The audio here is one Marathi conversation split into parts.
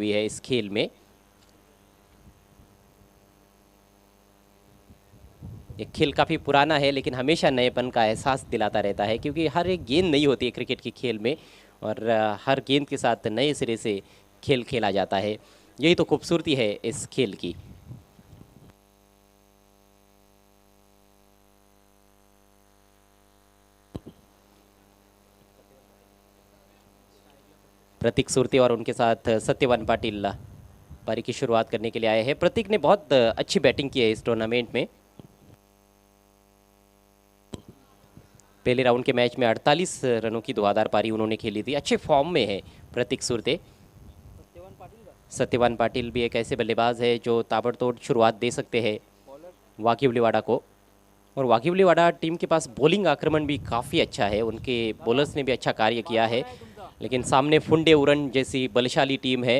हुई है इस खेल में। ये खेल काफ़ी पुराना है लेकिन हमेशा नएपन का एहसास दिलाता रहता है, क्योंकि हर एक गेंद नहीं होती है क्रिकेट के खेल में, और हर गेंद के साथ नए सिरे से खेल खेला जाता है। यही तो खूबसूरती है इस खेल की। प्रतीक सुरती और उनके साथ सत्यवान पाटिल पारी की शुरुआत करने के लिए आए हैं। प्रतीक ने बहुत अच्छी बैटिंग की है इस टूर्नामेंट में। पहले राउंड के मैच में 48 रनों की धुआंधार पारी उन्होंने खेली थी। अच्छे फॉर्म में है प्रतीक सुरते। सत्यवान पाटिल भी एक ऐसे बल्लेबाज है जो ताबड़तोड़ शुरुआत दे सकते हैं वाकीबलीवाड़ा को, और वाकीबलीवाड़ा टीम के पास बॉलिंग आक्रमण भी काफ़ी अच्छा है। उनके बॉलर्स ने भी अच्छा कार्य किया है, लेकिन सामने फुंडे उरन जैसी बलशाली टीम है,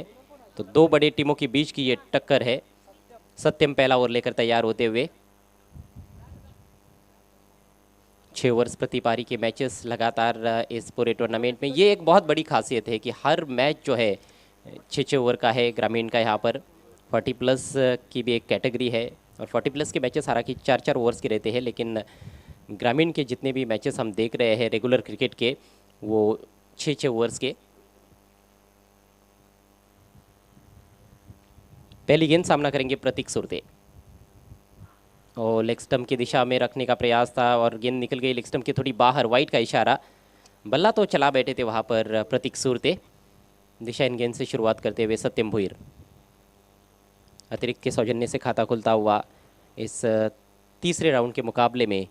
तो दो बड़े टीमों के बीच की ये टक्कर है। सत्यम पहला ओवर लेकर तैयार होते हुए। 6 ओवर्स प्रति पारी के मैचेस लगातार इस पूरे टूर्नामेंट में। ये एक बहुत बड़ी खासियत है कि हर मैच जो है 6 ओवर का है ग्रामीण का। यहाँ पर 40 प्लस की भी एक कैटेगरी है, और 40 प्लस के मैचेस हालांकि 4-4 ओवर्स के रहते हैं, लेकिन ग्रामीण के जितने भी मैचेस हम देख रहे हैं रेगुलर क्रिकेट के, वो 6-6 ओवर्स के। पहली गेंद सामना करेंगे प्रतीक सुरते, और लेग स्टंप की दिशा में रखने का प्रयास था और गेंद निकल गई लेग स्टंप के थोड़ी बाहर। वाइड का इशारा, बल्ला तो चला बैठे थे वहाँ पर प्रतीक सुरते। दिशा इन गेंद से शुरुआत करते हुए सत्यम भुईर। अतिरिक्त के सौजन्य से खाता खुलता हुआ इस तीसरे राउंड के मुकाबले में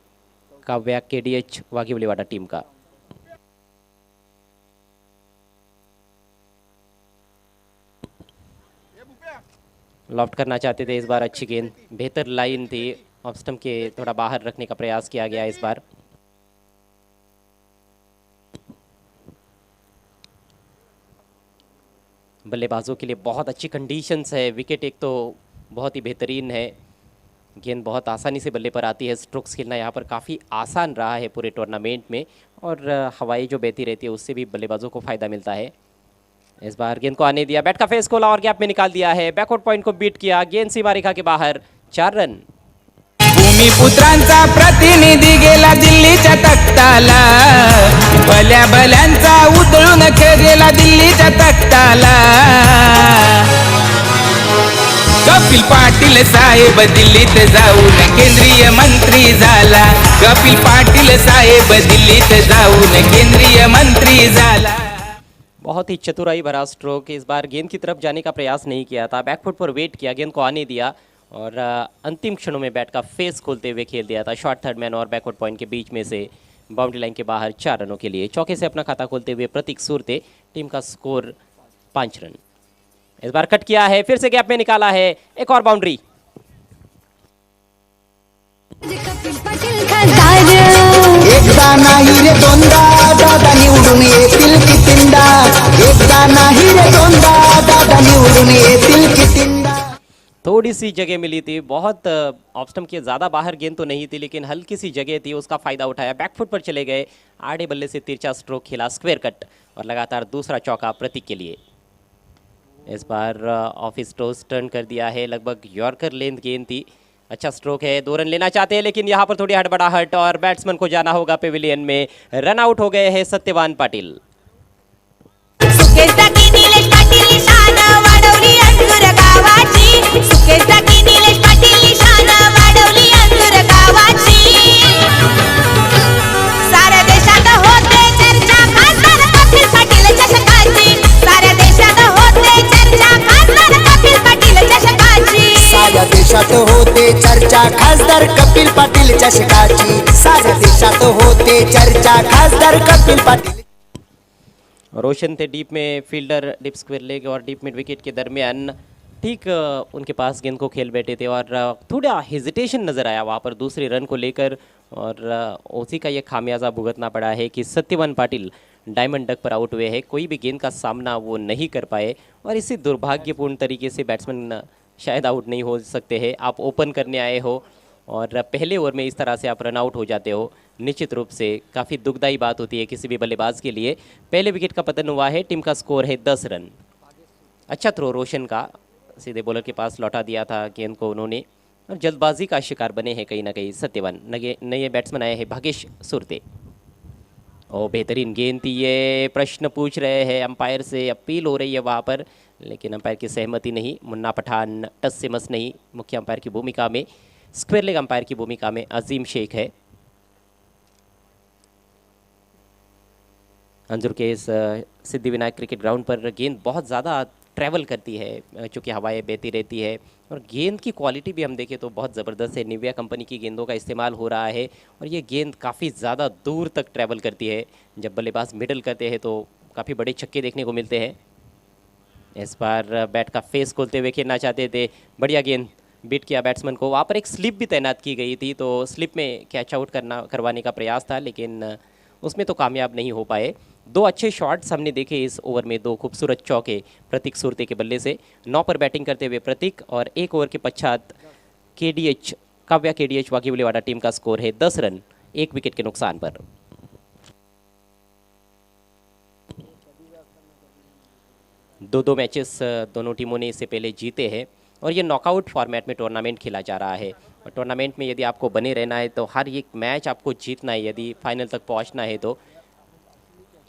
काव्या KDH वाकीबलीवाड़ा टीम का। लॉफ्ट करना चाहते थे इस बार। अच्छी गेंद, बेहतर लाइन थी, ऑफ स्टंप के थोड़ा बाहर रखने का प्रयास किया गया इस बार। बल्लेबाजों के लिए बहुत अच्छी कंडीशंस है। विकेट एक तो बहुत ही बेहतरीन है, गेंद बहुत आसानी से बल्ले पर आती है। स्ट्रोक्स खेलना यहाँ पर काफ़ी आसान रहा है पूरे टूर्नामेंट में, और हवाई जो बहती रहती है उससे भी बल्लेबाजों को फ़ायदा मिलता है। इस बार गेंद को आने दिया, बैट का फेस खोला और गैप में निकाल दिया है। बैकआउट पॉइंट को बीट किया, गेंद सीमा रेखा के बाहर। 4 रन। भूमिपुत्रांचा प्रतिनिधी गेला दिल्लीच्या तख्ताला, भल्या भल्यांचा उधळून गेला दिल्लीच्या तख्ताला। कपिल पाटील साहेब दिल्लीत जाऊन केंद्रीय मंत्री झाला। कपिल पाटील साहेब दिल्लीत जाऊन केंद्रीय मंत्री झाला। बहुत ही चतुराई भरा स्ट्रोक। इस बार गेंद की तरफ जाने का प्रयास नहीं किया था, बैकफुट पर वेट किया, गेंद को आने दिया और अंतिम क्षणों में बैट का फेस खोलते हुए खेल दिया था। शॉर्ट थर्ड मैन और बैकवर्ड पॉइंट के बीच में से बाउंड्री लाइन के बाहर 4 रनों के लिए। चौके से अपना खाता खोलते हुए प्रतीक सुरते। टीम का स्कोर 5 रन। इस बार कट किया है, फिर से गैप में निकाला है, एक और बाउंड्री। एकदा नाही रे दोनदा दादा निवडून येतील कितींदा। एकदा नाही रे दोनदा दादा निवडून येतील कितींदा। थोड़ी सी जगह मिली थी, बहुत ऑफ स्टंप के ज़्यादा बाहर गेंद तो नहीं थी, लेकिन हल्की सी जगह थी, उसका फ़ायदा उठाया। बैकफुट पर चले गए, आड़े बल्ले से तिरछा स्ट्रोक खेला, स्क्वायर कट, और लगातार दूसरा चौका प्रतीक के लिए। इस बार ऑफ स्टोस टर्न कर दिया है, लगभग यॉर्कर लेंथ गेंद थी। अच्छा स्ट्रोक है, 2 रन लेना चाहते हैं, लेकिन यहाँ पर थोड़ी हड़बड़ाहट और बैट्समैन को जाना होगा पेविलियन में। रन आउट हो गए हैं सत्यवान पाटिल। देशात होते चर्चा खासदार कपिल पाटील चषकाची। साऱ्या देशात होते चर्चा खासदार कपिल पाटील। रोशन थे डीप में फील्डर, डीप स्क्वायर लेग और डीप मिड विकेट के दरमियान ठीक उनके पास गेंद को खेल बैठे थे, और थोड़ा हेजिटेशन नज़र आया वहाँ पर दूसरे रन को लेकर, और उसी का ये खामियाजा भुगतना पड़ा है कि सत्यवान पाटिल डायमंड डक पर आउट हुए हैं। कोई भी गेंद का सामना वो नहीं कर पाए, और इसी दुर्भाग्यपूर्ण तरीके से बैट्समैन शायद आउट नहीं हो सकते हैं। आप ओपन करने आए हो और पहले ओवर में इस तरह से आप रन आउट हो जाते हो, निश्चित रूप से काफ़ी दुखदाई बात होती है किसी भी बल्लेबाज के लिए। पहले विकेट का पतन हुआ है, टीम का स्कोर है 10 रन। अच्छा थ्रो रोशन का, सीधे बॉलर के पास लौटा दिया था गेंद को उन्होंने, और जल्दबाजी का शिकार बने हैं कहीं ना कहीं सत्यवान। नए बैट्समैन आए हैं भागेश सुरते। और बेहतरीन गेंद थी ये, प्रश्न पूछ रहे हैं अंपायर से, अपील हो रही है वहाँ पर, लेकिन अंपायर की सहमति नहीं। मुन्ना पठान टस से मस नहीं, मुख्य अंपायर की भूमिका में, स्क्वायर लेग अंपायर की भूमिका में अजीम शेख है। अंजुर के इस सिद्धिविनायक क्रिकेट ग्राउंड पर गेंद बहुत ज़्यादा ट्रैवल करती है, चूँकि हवाएं बहती रहती है, और गेंद की क्वालिटी भी हम देखें तो बहुत ज़बरदस्त है। निविया कंपनी की गेंदों का इस्तेमाल हो रहा है, और ये गेंद काफ़ी ज़्यादा दूर तक ट्रैवल करती है। जब बल्लेबाज मिडल करते हैं तो काफ़ी बड़े छक्के देखने को मिलते हैं। इस बार बैट का फेस खोलते हुए खेलना चाहते थे, बढ़िया गेंद बीट किया बैट्समैन को। वहाँ पर एक स्लिप भी तैनात की गई थी, तो स्लिप में कैच आउट करवाने का प्रयास था, लेकिन उसमें तो कामयाब नहीं हो पाए। दो अच्छे शॉट्स हमने देखे इस ओवर में, दो खूबसूरत चौके प्रतीक सुरते के बल्ले से। 9 पर बैटिंग करते हुए प्रतीक, और 1 ओवर के पश्चात काव्या KDH वाकीबलीवाड़ा टीम का स्कोर है 10 रन 1 विकेट के नुकसान पर। दो मैचेस दोनों टीमों ने इससे पहले जीते हैं, और ये नॉकआउट फॉर्मेट में टूर्नामेंट खेला जा रहा है। और टूर्नामेंट में यदि आपको बने रहना है तो हर एक मैच आपको जीतना है, यदि फाइनल तक पहुंचना है तो।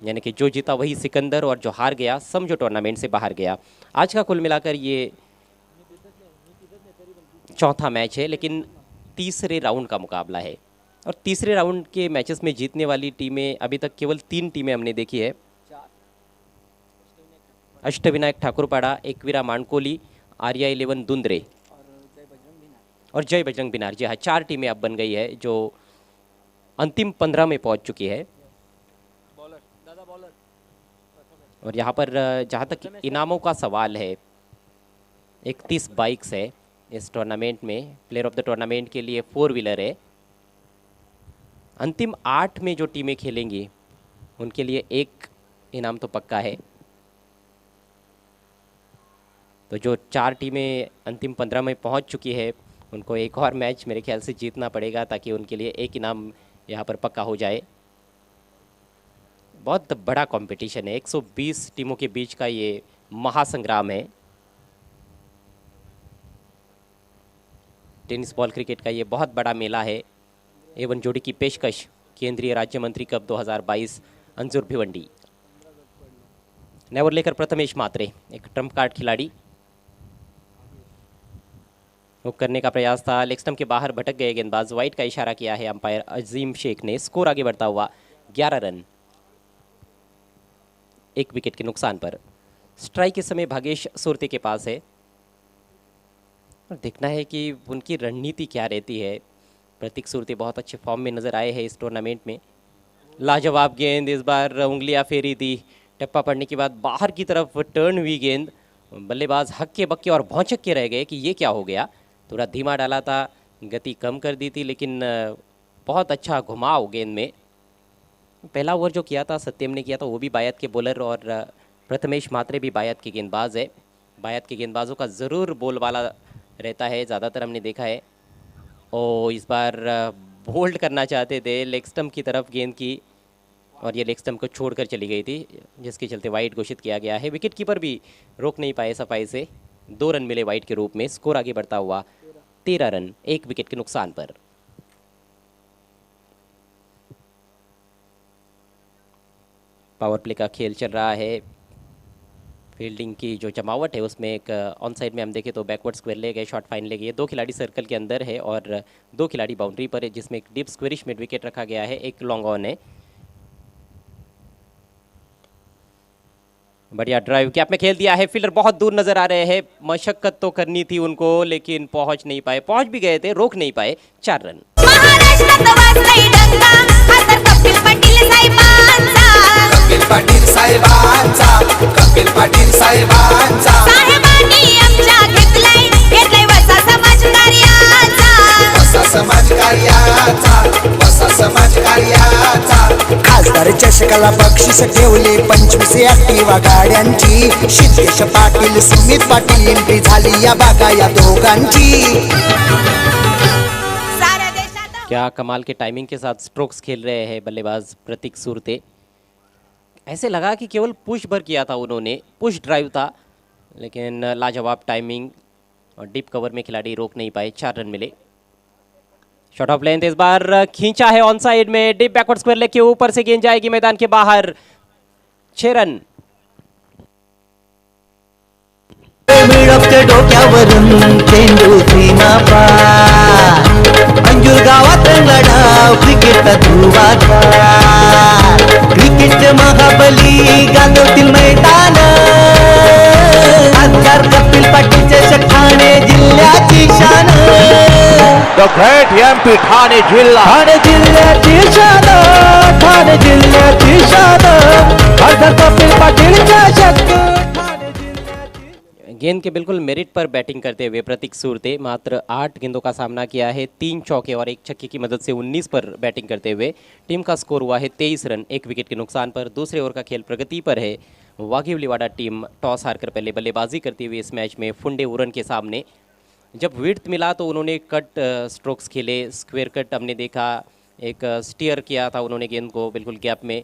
यानी कि जो जीता वही सिकंदर, और जो हार गया समझो टूर्नामेंट से बाहर गया। आज का कुल मिलाकर ये चौथा मैच है, लेकिन तीसरे राउंड का मुकाबला है, और तीसरे राउंड के मैचेस में जीतने वाली टीमें अभी तक केवल 3 टीमें हमने देखी है। अष्टविनायक ठाकुरपाड़ा, एकवीरा मानकोली, आर्या 11 दुंद्रे और जय बजरंग बिनार। जी हाँ, 4 टीमें अब बन गई है जो अंतिम 15 में पहुंच चुकी है। और यहाँ पर जहाँ तक इनामों का सवाल है, 31 बाइक्स है इस टूर्नामेंट में। प्लेयर ऑफ द टूर्नामेंट के लिए 4 व्हीलर है। अंतिम 8 में जो टीमें खेलेंगी उनके लिए एक इनाम तो पक्का है। तो जो 4 टीमें अंतिम 15 में पहुंच चुकी है उनको एक और मैच मेरे ख्याल से जीतना पड़ेगा, ताकि उनके लिए एक इनाम यहाँ पर पक्का हो जाए। बहुत बड़ा कंपटीशन है, 120 टीमों के बीच का ये महासंग्राम है। टेनिस बॉल क्रिकेट का ये बहुत बड़ा मेला है। एवं जोड़ी की पेशकश केंद्रीय राज्य मंत्री कप 2022 अंजुर भिवंडी। नेवर लेकर प्रथमेश मात्रे, एक ट्रम्प कार्ड खिलाड़ी, हुक करने का प्रयास था, लेग स्टंप के बाहर भटक गए गेंदबाज। वाइड का इशारा किया है अंपायर अजीम शेख ने। स्कोर आगे बढ़ता हुआ 11 रन 1 विकेट के नुकसान पर। स्ट्राइक इस समय भागेश सुरते के पास है, और देखना है कि उनकी रणनीति क्या रहती है। प्रतीक सुरते बहुत अच्छे फॉर्म में नजर आए हैं इस टूर्नामेंट में। लाजवाब गेंद, इस बार उंगलियां फेरी थी, टप्पा पड़ने के बाद बाहर की तरफ टर्न हुई गेंद। बल्लेबाज हक्के बक्के और भौचक के रह गए कि ये क्या हो गया। थोड़ा धीमा डाला था, गति कम कर दी थी, लेकिन बहुत अच्छा घुमाव गेंद में। पहला ओवर जो किया था सत्यम ने किया था, वो भी बायत के बॉलर, और प्रथमेश मात्रे भी बायत के गेंदबाज है। बायत के गेंदबाजों का ज़रूर बोलबाला रहता है, ज़्यादातर हमने देखा है। और इस बार बोल्ड करना चाहते थे, लेग स्टंप की तरफ गेंद की, और ये लेग स्टंप को छोड़कर चली गई थी, जिसके चलते वाइड घोषित किया गया है। विकेट कीपर भी रोक नहीं पाए सफाई से। 2 रन मिले वाइड के रूप में। स्कोर आगे बढ़ता हुआ 13 रन 1 विकेट के नुकसान पर। पावर प्ले का खेल चल रहा है। फील्डिंग की जो जमावट है उसमें एक ऑन साइड में हम देखें तो बैकवर्ड स्क्वायर ले गए, शॉर्ट फाइन ले गए। 2 खिलाड़ी सर्कल के अंदर है और 2 खिलाड़ी बाउंड्री पर है, जिसमें एक डीप स्क्वेरिश मिड विकेट रखा गया है, एक लॉन्ग ऑन है। बढ़िया ड्राइव कैप में खेल दिया है। फील्डर बहुत दूर नजर आ रहे हैं। मशक्कत तो करनी थी उनको, लेकिन पहुंच नहीं पाए। पहुंच भी गए थे, रोक नहीं पाए। 4 रन। कपिल पाटील साहेबांचा साहेबांनी आमच्या घेतलाय वसा समाज कार्याचा खासदार चषकाला बक्षीस ठेवले 25 ऍक्टिवा गाड्यांची. सिद्धेश पाटील सुमित पाटील एंट्री झाली या बागा या दोघांची. क्या कमाल के टाइमिंग के साथ स्ट्रोक्स खेल रहे हैं बल्लेबाज प्रतीक सुरते। ऐसे लगा कि केवल पुश भर किया था उन्होंने, पुश ड्राइव था, लेकिन लाजवाब टाइमिंग और डीप कवर में खिलाड़ी रोक नहीं पाए, 4 रन मिले। शॉट ऑफ लेंथ इस बार खींचा है ऑन साइड में, डीप बैकवर्ड स्क्वायर लेग के ऊपर से गेंद जाएगी मैदान के बाहर, 6 रन। मिळपते डोक्यावरून चेंडू सीमा पार, अंजूर गावात लढाव क्रिकेटचा धुवाचा, क्रिकेटचे महाबली गाजवतील मैदान, खासदार कपिल पाटील चषक ठाणे जिल्ह्याची शान, The great MP ठाणे जिल्हा, ठाणे जिल्ह्याची शान, ठाणे जिल्ह्याची शान, खासदार कपिल पाटील चषक ठाणे जिल्ह्याची। गेंद के बिल्कुल मेरिट पर बैटिंग करते हुए प्रतीक सूरते मात्र 8 गेंदों का सामना किया है, 3 चौके और 1 छक्के की मदद से 19 पर बैटिंग करते हुए टीम का स्कोर हुआ है 23 रन, 1 विकेट के नुकसान पर। दूसरे ओवर का खेल प्रगति पर है। वाघिवलीवाड़ा टीम टॉस हारकर पहले बल्लेबाजी करती हुई इस मैच में फुंडे उरन के सामने। जब विड्थ मिला तो उन्होंने कट स्ट्रोक्स खेले, स्क्वेयर कट हमने देखा, एक स्टीयर किया था उन्होंने गेंद को बिल्कुल गैप में,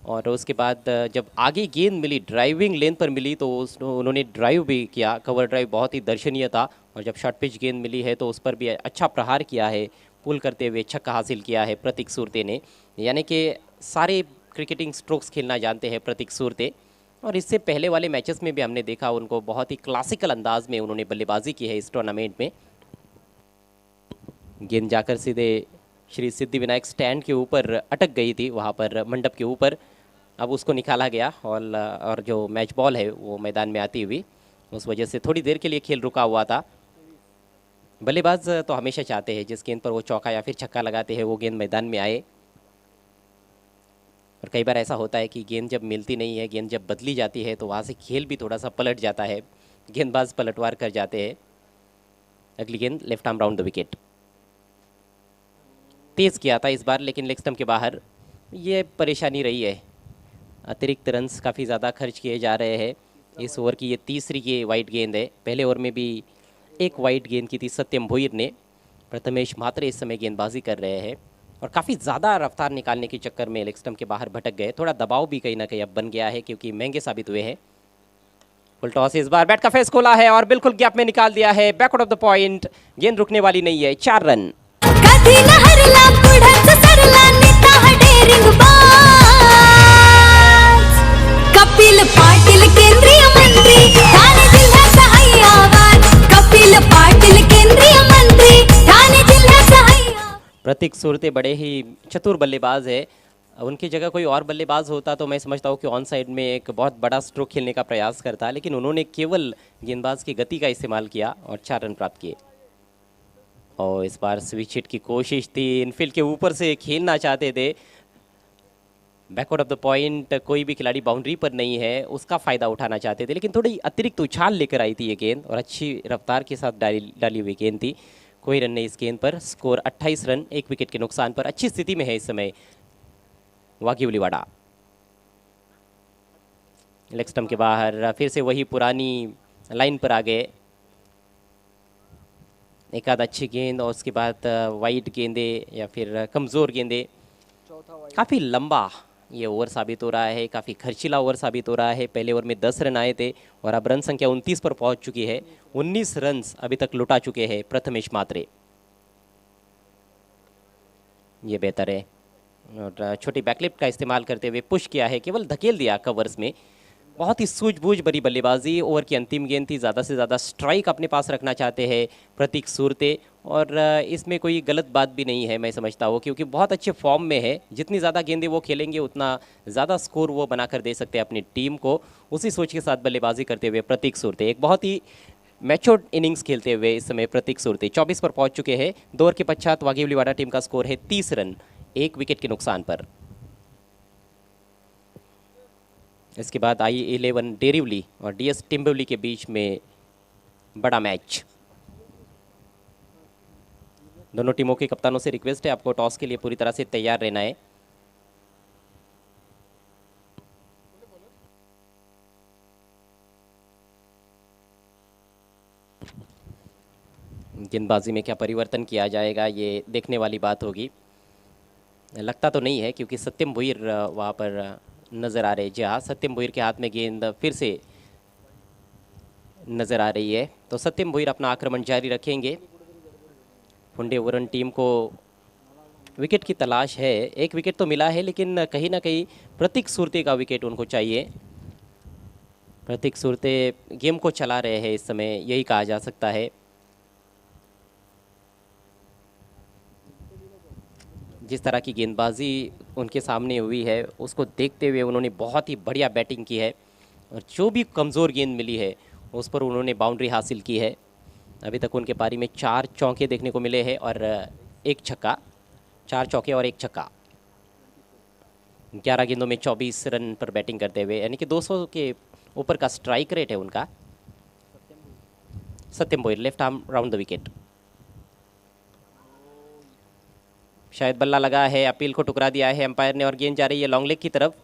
और उसके बाद जब आगे गेंद मिली, ड्राइविंग लेंथ पर मिली तो उन्होंने ड्राइव भी किया, कवर ड्राइव बहुत ही दर्शनीय था। और जब शॉर्ट पिच गेंद मिली है तो उस पर भी अच्छा प्रहार किया है, पुल करते हुए छक्का हासिल किया है प्रतीक सूरते ने। यानी कि सारे क्रिकेटिंग स्ट्रोक्स खेलना जानते हैं प्रतीक सूरते, और इससे पहले वाले मैचेस में भी हमने देखा उनको बहुत ही क्लासिकल अंदाज में उन्होंने बल्लेबाजी की है इस टूर्नामेंट में। गेंद जाकर सीधे श्री सिद्धिविनायक स्टैंड के ऊपर अटक गई थी, वहाँ पर मंडप के ऊपर। अब उसको निकाला गया और जो मैच बॉल है वो मैदान में आती हुई, उस वजह से थोड़ी देर के लिए खेल रुका हुआ था। बल्लेबाज तो हमेशा चाहते हैं जिस गेंद पर वो चौका या फिर छक्का लगाते हैं वो गेंद मैदान में आए, और कई बार ऐसा होता है कि गेंद जब मिलती नहीं है, गेंद जब बदली जाती है तो वहाँ से खेल भी थोड़ा सा पलट जाता है, गेंदबाज पलटवार कर जाते हैं। अगली गेंद left arm round the wicket, तेज़ किया था इस बार लेकिन लेग स्टंप के बाहर, ये परेशानी रही है। अतिरिक्त रन्स काफ़ी ज़्यादा खर्च किए जा रहे हैं। इस ओवर की ये तीसरी ये वाइड गेंद है, पहले ओवर में भी एक वाइड गेंद की थी सत्यम भोईर ने। प्रथमेश म्हात्रे इस समय गेंदबाजी कर रहे हैं और काफ़ी ज़्यादा रफ्तार निकालने के चक्कर में लेग स्टंप के बाहर भटक गए। थोड़ा दबाव भी कहीं ना कहीं अब बन गया है क्योंकि महंगे साबित हुए हैं। फुल टॉस इस बार बैट का फेस खोला है और बिल्कुल गैप में निकाल दिया है, बैकआउट ऑफ द पॉइंट। गेंद रुकने वाली नहीं है, 4 रन। कधी न हरला पुढंच सरला नेता हा डेअरिंग बाज कपिल पाटील केंद्रीय मंत्री ठाणे जिल्ह्याचा हैयावान कपिल पाटील केंद्रीय मंत्री ठाणे जिल्ह्याचा हैयावान। प्रतीक सूरते बड़े ही चतुर बल्लेबाज है, उनकी जगह कोई और बल्लेबाज होता तो मैं समझता हूँ कि ऑन साइड में एक बहुत बड़ा स्ट्रोक खेलने का प्रयास करता, लेकिन उन्होंने केवल गेंदबाज की गति का इस्तेमाल किया और 4 रन प्राप्त किए। और इस बार स्विच हिट की कोशिश थी, इनफील्ड के ऊपर से खेलना चाहते थे, बैकआउट ऑफ द पॉइंट। कोई भी खिलाड़ी बाउंड्री पर नहीं है उसका फ़ायदा उठाना चाहते थे, लेकिन थोड़ी अतिरिक्त उछाल लेकर आई थी ये गेंद और अच्छी रफ्तार के साथ डाली हुई गेंद थी। कोई रन नहीं इस गेंद पर, स्कोर 28 रन, 1 विकेट के नुकसान पर। अच्छी स्थिति में है इस समय वाघिवलीवाड़ा। लेग स्टंप के बाहर फिर से वही पुरानी लाइन पर आ गए, एक आध अच्छी गेंद और उसके बाद वाइड गेंदे या फिर कमज़ोर गेंदे। काफ़ी लंबा ये ओवर साबित हो रहा है, काफ़ी खर्चीला ओवर साबित हो रहा है। पहले ओवर में 10 रन आए थे और अब रन संख्या 29 पर पहुंच चुकी है। 19 रन अभी तक लुटा चुके हैं प्रथमेश म्हात्रे। ये बेहतर है और छोटी बैकलिफ्ट का इस्तेमाल करते हुए पुश किया है, केवल धकेल दिया कवर्स में। बहुत ही सूझबूझ भरी बल्लेबाजी। ओवर की अंतिम गेंद थी, ज़्यादा से ज़्यादा स्ट्राइक अपने पास रखना चाहते हैं प्रतीक सूरते, और इसमें कोई गलत बात भी नहीं है मैं समझता हूँ, क्योंकि बहुत अच्छे फॉर्म में है। जितनी ज़्यादा गेंदें वो खेलेंगे उतना ज़्यादा स्कोर वो बना कर दे सकते हैं अपनी टीम को। उसी सोच के साथ बल्लेबाजी करते हुए प्रतीक सूरते एक बहुत ही मैच्योर्ड इनिंग्स खेलते हुए इस समय प्रतीक सूरते 24 पर पहुँच चुके हैं। 2 ओवर के पश्चात वाघिवलीवाड़ा टीम का स्कोर है 30 रन, 1 विकेट के नुकसान पर। इसके बाद I11 डेरिवली और DS टिम्बवली के बीच में बड़ा मैच। दोनों टीमों के कप्तानों से रिक्वेस्ट है आपको टॉस के लिए पूरी तरह से तैयार रहना है। गेंदबाजी में क्या परिवर्तन किया जाएगा ये देखने वाली बात होगी। लगता तो नहीं है क्योंकि सत्यम भोईर वहाँ पर नज़र आ रहे। जी हाँ, सत्यम भोईर के हाथ में गेंद फिर से नज़र आ रही है। तो सत्यम भोईर अपना आक्रमण जारी रखेंगे। फुंडे वरुण टीम को विकेट की तलाश है। एक विकेट तो मिला है, लेकिन कहीं ना कहीं प्रतीक सुरते का विकेट उनको चाहिए। प्रतीक सुरते गेम को चला रहे हैं इस समय, यही कहा जा सकता है। जिस तरह की गेंदबाजी उनके सामने हुई है, उसको देखते हुए उन्होंने बहुत ही बढ़िया बैटिंग की है और जो भी कमज़ोर गेंद मिली है उस पर उन्होंने बाउंड्री हासिल की है। अभी तक उनके पारी में 4 चौके देखने को मिले हैं और 1 छक्का। 4 चौके और 1 छक्का। 11 गेंदों में 24 रन पर बैटिंग करते हुए, यानी कि 200 के ऊपर का स्ट्राइक रेट है उनका। Satyam Bhoir left arm round the wicket. शायद बल्ला लगा है, अपील को टुकरा दिया है अंपायर ने और गेंद जा रही है लॉन्ग लेग की तरफ।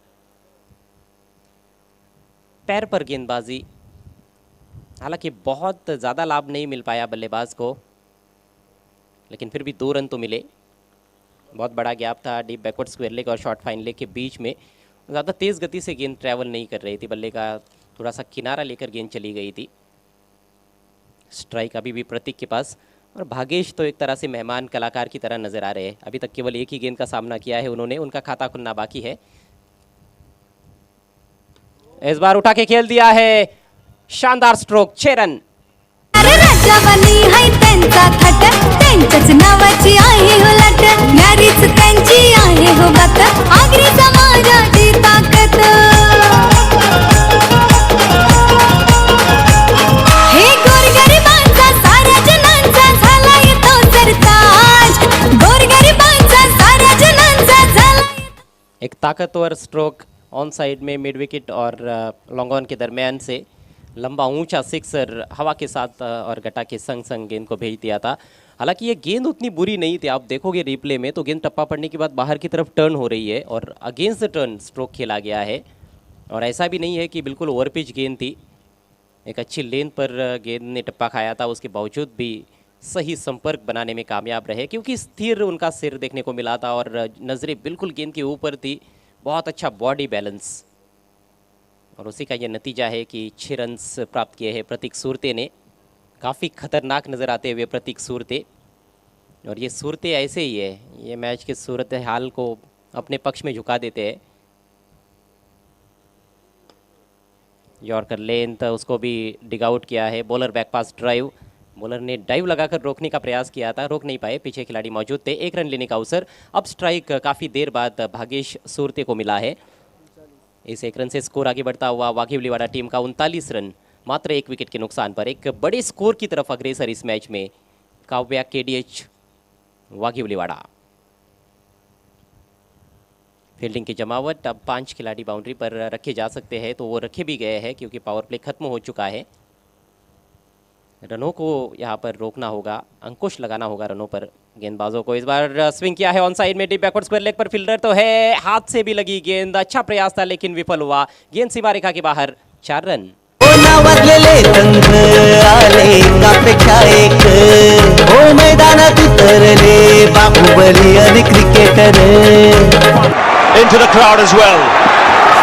पैर पर गेंदबाजी, हालांकि बहुत ज़्यादा लाभ नहीं मिल पाया बल्लेबाज को, लेकिन फिर भी 2 रन तो मिले। बहुत बड़ा गैप था डीप बैकवर्ड स्क्वायर लेग और शॉर्ट फाइन लेग के बीच में। ज़्यादा तेज़ गति से गेंद ट्रैवल नहीं कर रही थी, बल्ले का थोड़ा सा किनारा लेकर गेंद चली गई थी। स्ट्राइक अभी भी प्रतीक के पास और भागेश तो एक तरह से मेहमान कलाकार की तरह नजर आ रहे हैं। अभी तक केवल एक ही गेंद का सामना किया है उन्होंने, उनका खाता खुलना बाकी है। इस बार उठा के खेल दिया है, शानदार स्ट्रोक, 6 रन। अरे राजावानी हाय त्यांचा थाट, त्यांच्याच नावाची आहे हो लाट, न्यारीच त्यांची आहे हो बात, आगरी समाजाची ताकद। हे गोरगरिबांचा साऱ्या जनांचा झाला येतो सरताज, गोरगरिबांचा साऱ्या जनांचा झाला। एक ताकतवर स्ट्रोक ऑन साइड में मिड विकेट और लॉन्ग ऑन के दरमियान से लंबा ऊंचा सिक्सर हवा के साथ और गटा के संग संग गेंद को भेज दिया था। हालांकि ये गेंद उतनी बुरी नहीं थी, आप देखोगे रिप्ले में तो गेंद टप्पा पड़ने के बाद बाहर की तरफ टर्न हो रही है और अगेंस्ट द टर्न स्ट्रोक खेला गया है। और ऐसा भी नहीं है कि बिल्कुल ओवरपिच गेंद थी, एक अच्छी लेन पर गेंद ने टप्पा खाया था, उसके बावजूद भी सही संपर्क बनाने में कामयाब रहे, क्योंकि स्थिर उनका सिर देखने को मिला था और नज़रें बिल्कुल गेंद के ऊपर थी। बहुत अच्छा बॉडी बैलेंस और उसी का ये नतीजा है कि 6 रन्स प्राप्त किए हैं प्रतीक सुरते ने। काफ़ी खतरनाक नज़र आते हुए प्रतीक सुरते, और ये सूरतें ऐसे ही है, ये मैच के सूरत हाल को अपने पक्ष में झुका देते हैं। यॉर्कर लेंथ उसको भी डिग आउट किया है। Bowler back pass drive, bowler ने डाइव लगाकर रोकने का प्रयास किया था, रोक नहीं पाए, पीछे खिलाड़ी मौजूद थे। 1 रन लेने का अवसर। अब स्ट्राइक काफ़ी देर बाद भागेश सुरते को मिला है। इस 1 रन से स्कोर आगे बढ़ता हुआ वाघिवलीवाड़ा टीम का 39 रन मात्र 1 विकेट के नुकसान पर। एक बड़े स्कोर की तरफ अग्रेसर इस मैच में काव्या केडीएच वाघिवलीवाड़ा। फील्डिंग की जमावट, अब 5 खिलाड़ी बाउंड्री पर रखे जा सकते हैं तो वो रखे भी गए हैं क्योंकि पावर प्ले खत्म हो चुका है। रनों को यहाँ पर रोकना होगा, अंकुश लगाना होगा रनों पर गेंदबाजों को। इस बार स्विंग किया है ऑन साइड में, डीप बैकवर्ड स्क्वायर लेग पर फील्डर तो है, हाथ से भी लगी गेंद, अच्छा प्रयास था लेकिन विफल हुआ। गेंद सीमा रेखा के बाहर, 4 रन। नावाजलेले संघ आले एकापेक्षा एक, हो मैदानात उतरले बाहुबली आणि cricketer. Into the crowd as well.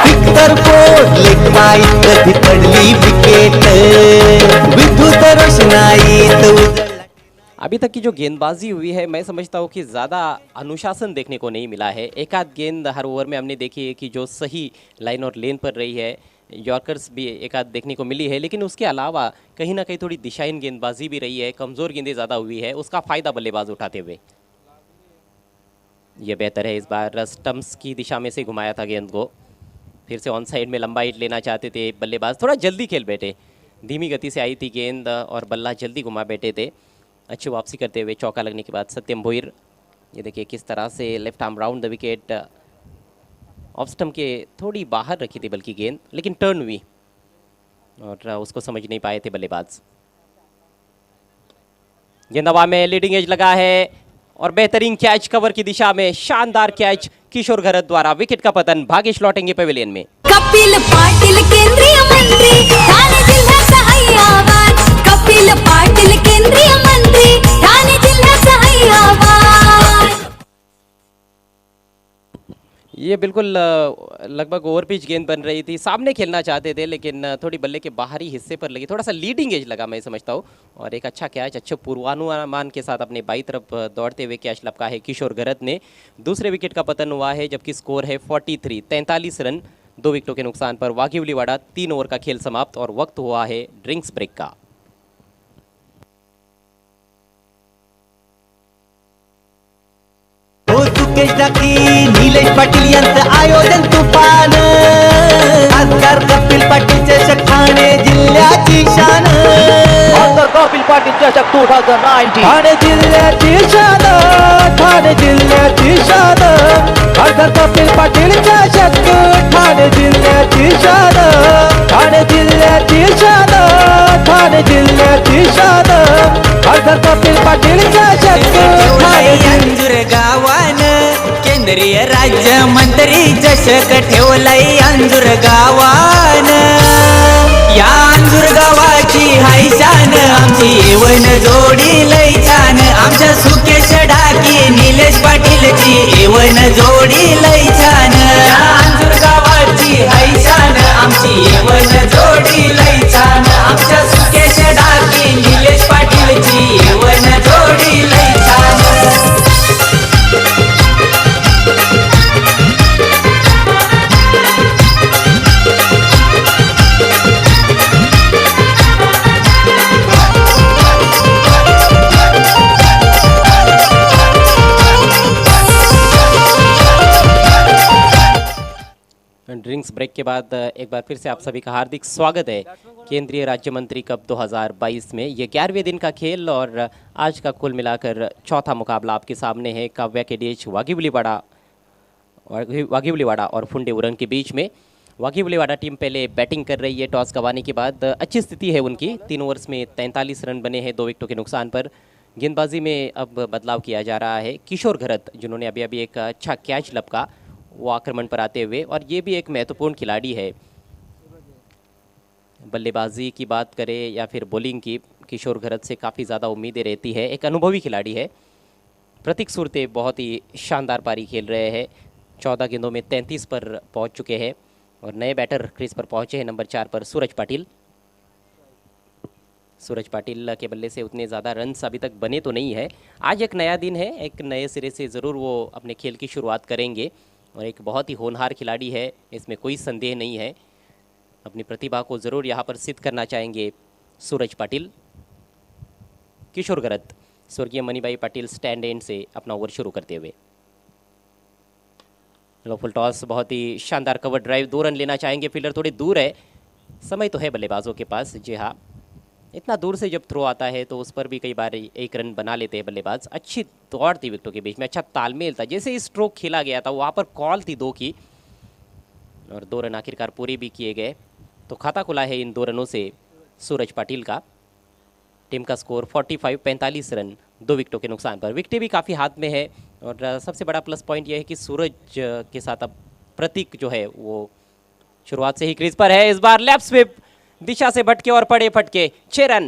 विक्टर फोडले पायी कधी पडली विकेट, विद्युत रोषणाईत। अभी तक की जो गेंदबाजी हुई है, मैं समझता हूँ कि ज़्यादा अनुशासन देखने को नहीं मिला है। एक आध गेंद हर ओवर में हमने देखी है कि जो सही लाइन और लेन पर रही है, यॉर्कर्स भी एक आध देखने को मिली है, लेकिन उसके अलावा कहीं ना कहीं थोड़ी दिशाहीन गेंदबाजी भी रही है, कमज़ोर गेंदें ज़्यादा हुई है, उसका फ़ायदा बल्लेबाज उठाते हुए। ये बेहतर है, इस बार स्टम्प्स की दिशा में से घुमाया था गेंद को, फिर से ऑन साइड में लंबा हिट लेना चाहते थे बल्लेबाज, थोड़ा जल्दी खेल बैठे, धीमी गति से आई थी गेंद और बल्ला जल्दी घुमा बैठे थे। अच्छी वापसी करते हुए चौका लगने के बाद सत्यम भोईर, ये देखिए किस तरह से left arm round the wicket, off stump के थोड़ी बाहर रखी थी बल्कि गेंद, लेकिन टर्न हुई और उसको समझ नहीं पाए थे बल्लेबाज। गेंद हवा में, लीडिंग एज लगा है और बेहतरीन कैच कवर की दिशा में, शानदार कैच किशोर घरत द्वारा, विकेट का पतन। भागेश लौटेंगे पवेलियन में। कपिल पाटील केंद्रीय मंत्री, ठाणे जिल्ह्याचा हैयावान। कपिल पाटील केंद्रीय मंत्री, ठाणे जिल्ह्याचा हैयावान। ये बिल्कुल लगभग ओवर पिच गेंद बन रही थी, सामने खेलना चाहते थे लेकिन थोड़ी बल्ले के बाहरी हिस्से पर लगी, थोड़ा सा लीडिंग एज लगा मैं समझता हूँ। और एक अच्छा कैच, अच्छे पूर्वानुमान के साथ अपने बाई तरफ दौड़ते हुए कैच लपका है किशोर गरत ने। दूसरे विकेट का पतन हुआ है जबकि स्कोर है 43 रन 2 विकेटों के नुकसान पर। वाघिवलीवाड़ा 3 ओवर का खेल समाप्त और वक्त हुआ है ड्रिंक्स ब्रेक का। सुकेश टाकी निलेश पाटील यांचं आयोजन तुफान, खासदार कपिल पाटील चषक ठाणे जिल्ह्याची शान, खासदार कपिल पाटील चषक 2019 ठाणे जिल्ह्याची शान, ठाणे जिल्ह्याची शान, खासदार कपिल पाटील चषक ठाणे जिल्ह्याची शान, ठाणे जिल्ह्याची शान, ठाणे जिल्ह्याची शान, खासदार कपिल पाटील चषक ठाणे अंजूर गावान केंद्रीय राज्य मंत्री चषक ठेवलाय अंजूर गावान। या अंजूर गावाची हाय शान, आमची येवन जोडी लय छान, आमच्या सुकेश ढाकी निलेश पाटीलची येवन जोडी लय छान। या अंजूर गावाची हाय शान, आमची येवन जोडी लय छान, आमच्या सुकेश ढाकी निलेश पाटीलची येवन जोडी लय छान। ड्रिंक्स ब्रेक के बाद एक बार फिर से आप सभी का हार्दिक स्वागत है केंद्रीय राज्य मंत्री कप 2022 में। ये 11वें दिन का खेल और आज का कुल मिलाकर चौथा मुकाबला आपके सामने है काव्या केडीएच वाघिवलीवाड़ा और फुंडे उरन के बीच में। वाघिवलीवाड़ा टीम पहले बैटिंग कर रही है टॉस गंवाने के बाद। अच्छी स्थिति है उनकी, 3 ओवर्स में 43 रन बने हैं 2 विकेटों के नुकसान पर। गेंदबाजी में अब बदलाव किया जा रहा है। किशोर गरत जिन्होंने अभी अभी एक अच्छा कैच लपका वो आक्रमण पर आते हुए, और ये भी एक महत्वपूर्ण खिलाड़ी है। बल्लेबाजी की बात करें या फिर बॉलिंग की, किशोर गरत से काफ़ी ज़्यादा उम्मीदें रहती है। एक अनुभवी खिलाड़ी है। प्रतीक सुरते बहुत ही शानदार पारी खेल रहे हैं, 14 गेंदों में 33 पर पहुंच चुके हैं। और नए बैटर क्रीज पर पहुंचे हैं नंबर 4 पर सूरज पाटिल। सूरज पाटिल के बल्ले से उतने ज़्यादा रन्स अभी तक बने तो नहीं है। आज एक नया दिन है, एक नए सिरे से ज़रूर वो अपने खेल की शुरुआत करेंगे और एक बहुत ही होनहार खिलाड़ी है, इसमें कोई संदेह नहीं है। अपनी प्रतिभा को ज़रूर यहाँ पर सिद्ध करना चाहेंगे सूरज पाटिल। किशोर गरत स्वर्गीय मणिभाई पाटिल स्टैंड एंड से अपना ओवर शुरू करते हुए। लो फुल टॉस, बहुत ही शानदार कवर ड्राइव, 2 रन लेना चाहेंगे। फील्डर थोड़ी दूर है, समय तो है बल्लेबाजों के पास। जी हाँ, इतना दूर से जब थ्रो आता है तो उस पर भी कई बार 1 रन बना लेते हैं बल्लेबाज। अच्छी दौड़ थी विकेटों के बीच में, अच्छा तालमेल था। जैसे ही स्ट्रोक खेला गया था वहाँ पर कॉल थी 2 की और 2 रन आखिरकार पूरे भी किए गए। तो खाता खुला है इन 2 रनों से सूरज पाटिल का। टीम का स्कोर 45 रन 2 विकेटों के नुकसान पर। विकेटें भी काफ़ी हाथ में है और सबसे बड़ा प्लस पॉइंट यह है कि सूरज के साथ अब प्रतीक जो है वो शुरुआत से ही क्रीज पर है। इस बार लेफ्ट स्विप दिशा से भटके और पड़े फटके, 6 रन।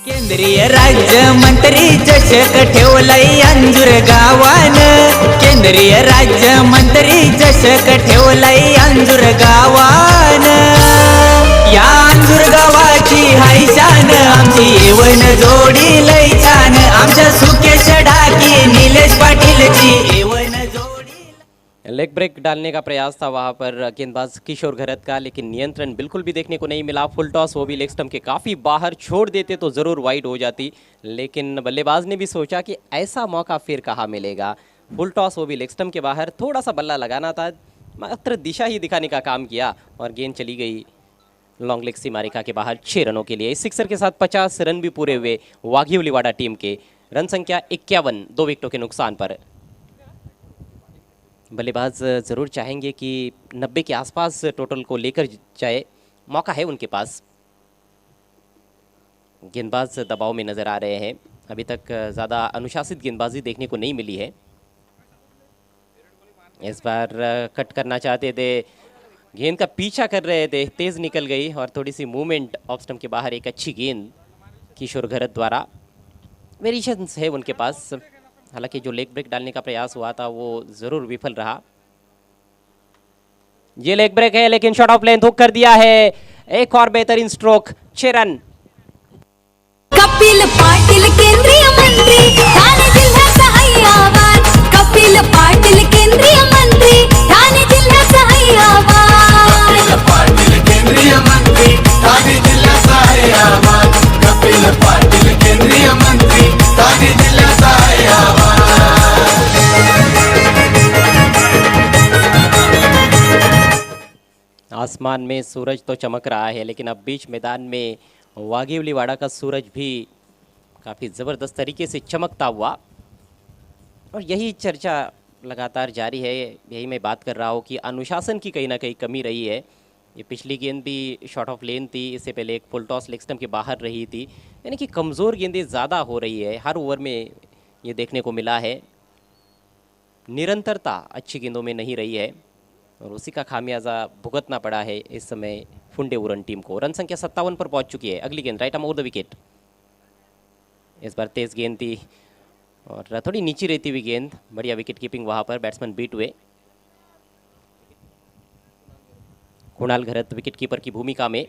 केंद्रीय राज्य मंत्री चषक ठेवलाय अंजूर गावान। केंद्रीय राज्य मंत्री चषक ठेवलाय अंजूर गावान। या अंजूर गावाची हाय शान, आमची येवन जोडी लय छान, आमच्या सुकेश ढाकी निलेश पाटीलची येवन जोडी। लेग ब्रेक डालने का प्रयास था वहां पर गेंदबाज किशोर गरत का, लेकिन नियंत्रण बिल्कुल भी देखने को नहीं मिला। फुल टॉस, वो भी लेग स्टंप के काफ़ी बाहर, छोड़ देते तो ज़रूर वाइड हो जाती, लेकिन बल्लेबाज ने भी सोचा कि ऐसा मौका फिर कहाँ मिलेगा। फुल टॉस, वो भी लेग स्टंप के बाहर, थोड़ा सा बल्ला लगाना था, मात्र दिशा ही दिखाने का काम किया और गेंद चली गई लॉन्ग लेग सीमारेखा के बाहर 6 रनों के लिए। इस सिक्सर के साथ 50 रन भी पूरे हुए वाघिवलीवाड़ा टीम के। रन संख्या 51 2 विकेटों के नुकसान पर। बल्लेबाज ज़रूर चाहेंगे कि 90 के आसपास टोटल को लेकर जाए, मौका है उनके पास। गेंदबाज दबाव में नज़र आ रहे हैं, अभी तक ज़्यादा अनुशासित गेंदबाजी देखने को नहीं मिली है। इस बार कट करना चाहते थे, गेंद का पीछा कर रहे थे, तेज़ निकल गई और थोड़ी सी मूवमेंट ऑफ स्टंप के बाहर। एक अच्छी गेंद किशोर गरत द्वारा, वेरिएशंस है उनके पास। हालांकि जो लेग ब्रेक डालने का प्रयास हुआ था वो ज़रूर विफल रहा। ये लेग ब्रेक है लेकिन शॉट ऑफ लेंथ हुक कर दिया है। एक और बेहतरीन स्ट्रोक, 6 रन। कपिल पाटील केंद्रीय मंत्री ठाणे जिल्ह्याचा आवाज। कपिल पाटील केंद्रीय मंत्री ठाणे जिल्ह्याचा आवाज। पाटील केंद्रीय मंत्री ठाणे जिल्ह्याचा आवाज। कपिल पाटील केंद्रीय मंत्री ठाणे जिल्ह्याचा आवाज। आसमान में सूरज तो चमक रहा है लेकिन अब बीच मैदान में वाघिवलीवाड़ा का सूरज भी काफ़ी ज़बरदस्त तरीके से चमकता हुआ, और यही चर्चा लगातार जारी है। यही मैं बात कर रहा हूँ कि अनुशासन की कहीं ना कहीं कमी रही है। ये पिछली गेंद भी शॉट ऑफ लेन थी, इससे पहले एक फुल टॉस लेग स्टंप के बाहर रही थी, यानी कि कमज़ोर गेंदें ज़्यादा हो रही है। हर ओवर में ये देखने को मिला है, निरंतरता अच्छी गेंदों में नहीं रही है और उसी का खामियाजा भुगतना पड़ा है इस समय फुंडे उरन टीम को। रन संख्या 57 पर पहुंच चुकी है। अगली गेंद right arm over the wicket. इस बार तेज गेंद थी और थोड़ी नीची रहती हुई गेंद, बढ़िया विकेट कीपिंग वहां पर, बैट्समैन बीट हुए। कुणाल घरत विकेट कीपर की भूमिका में,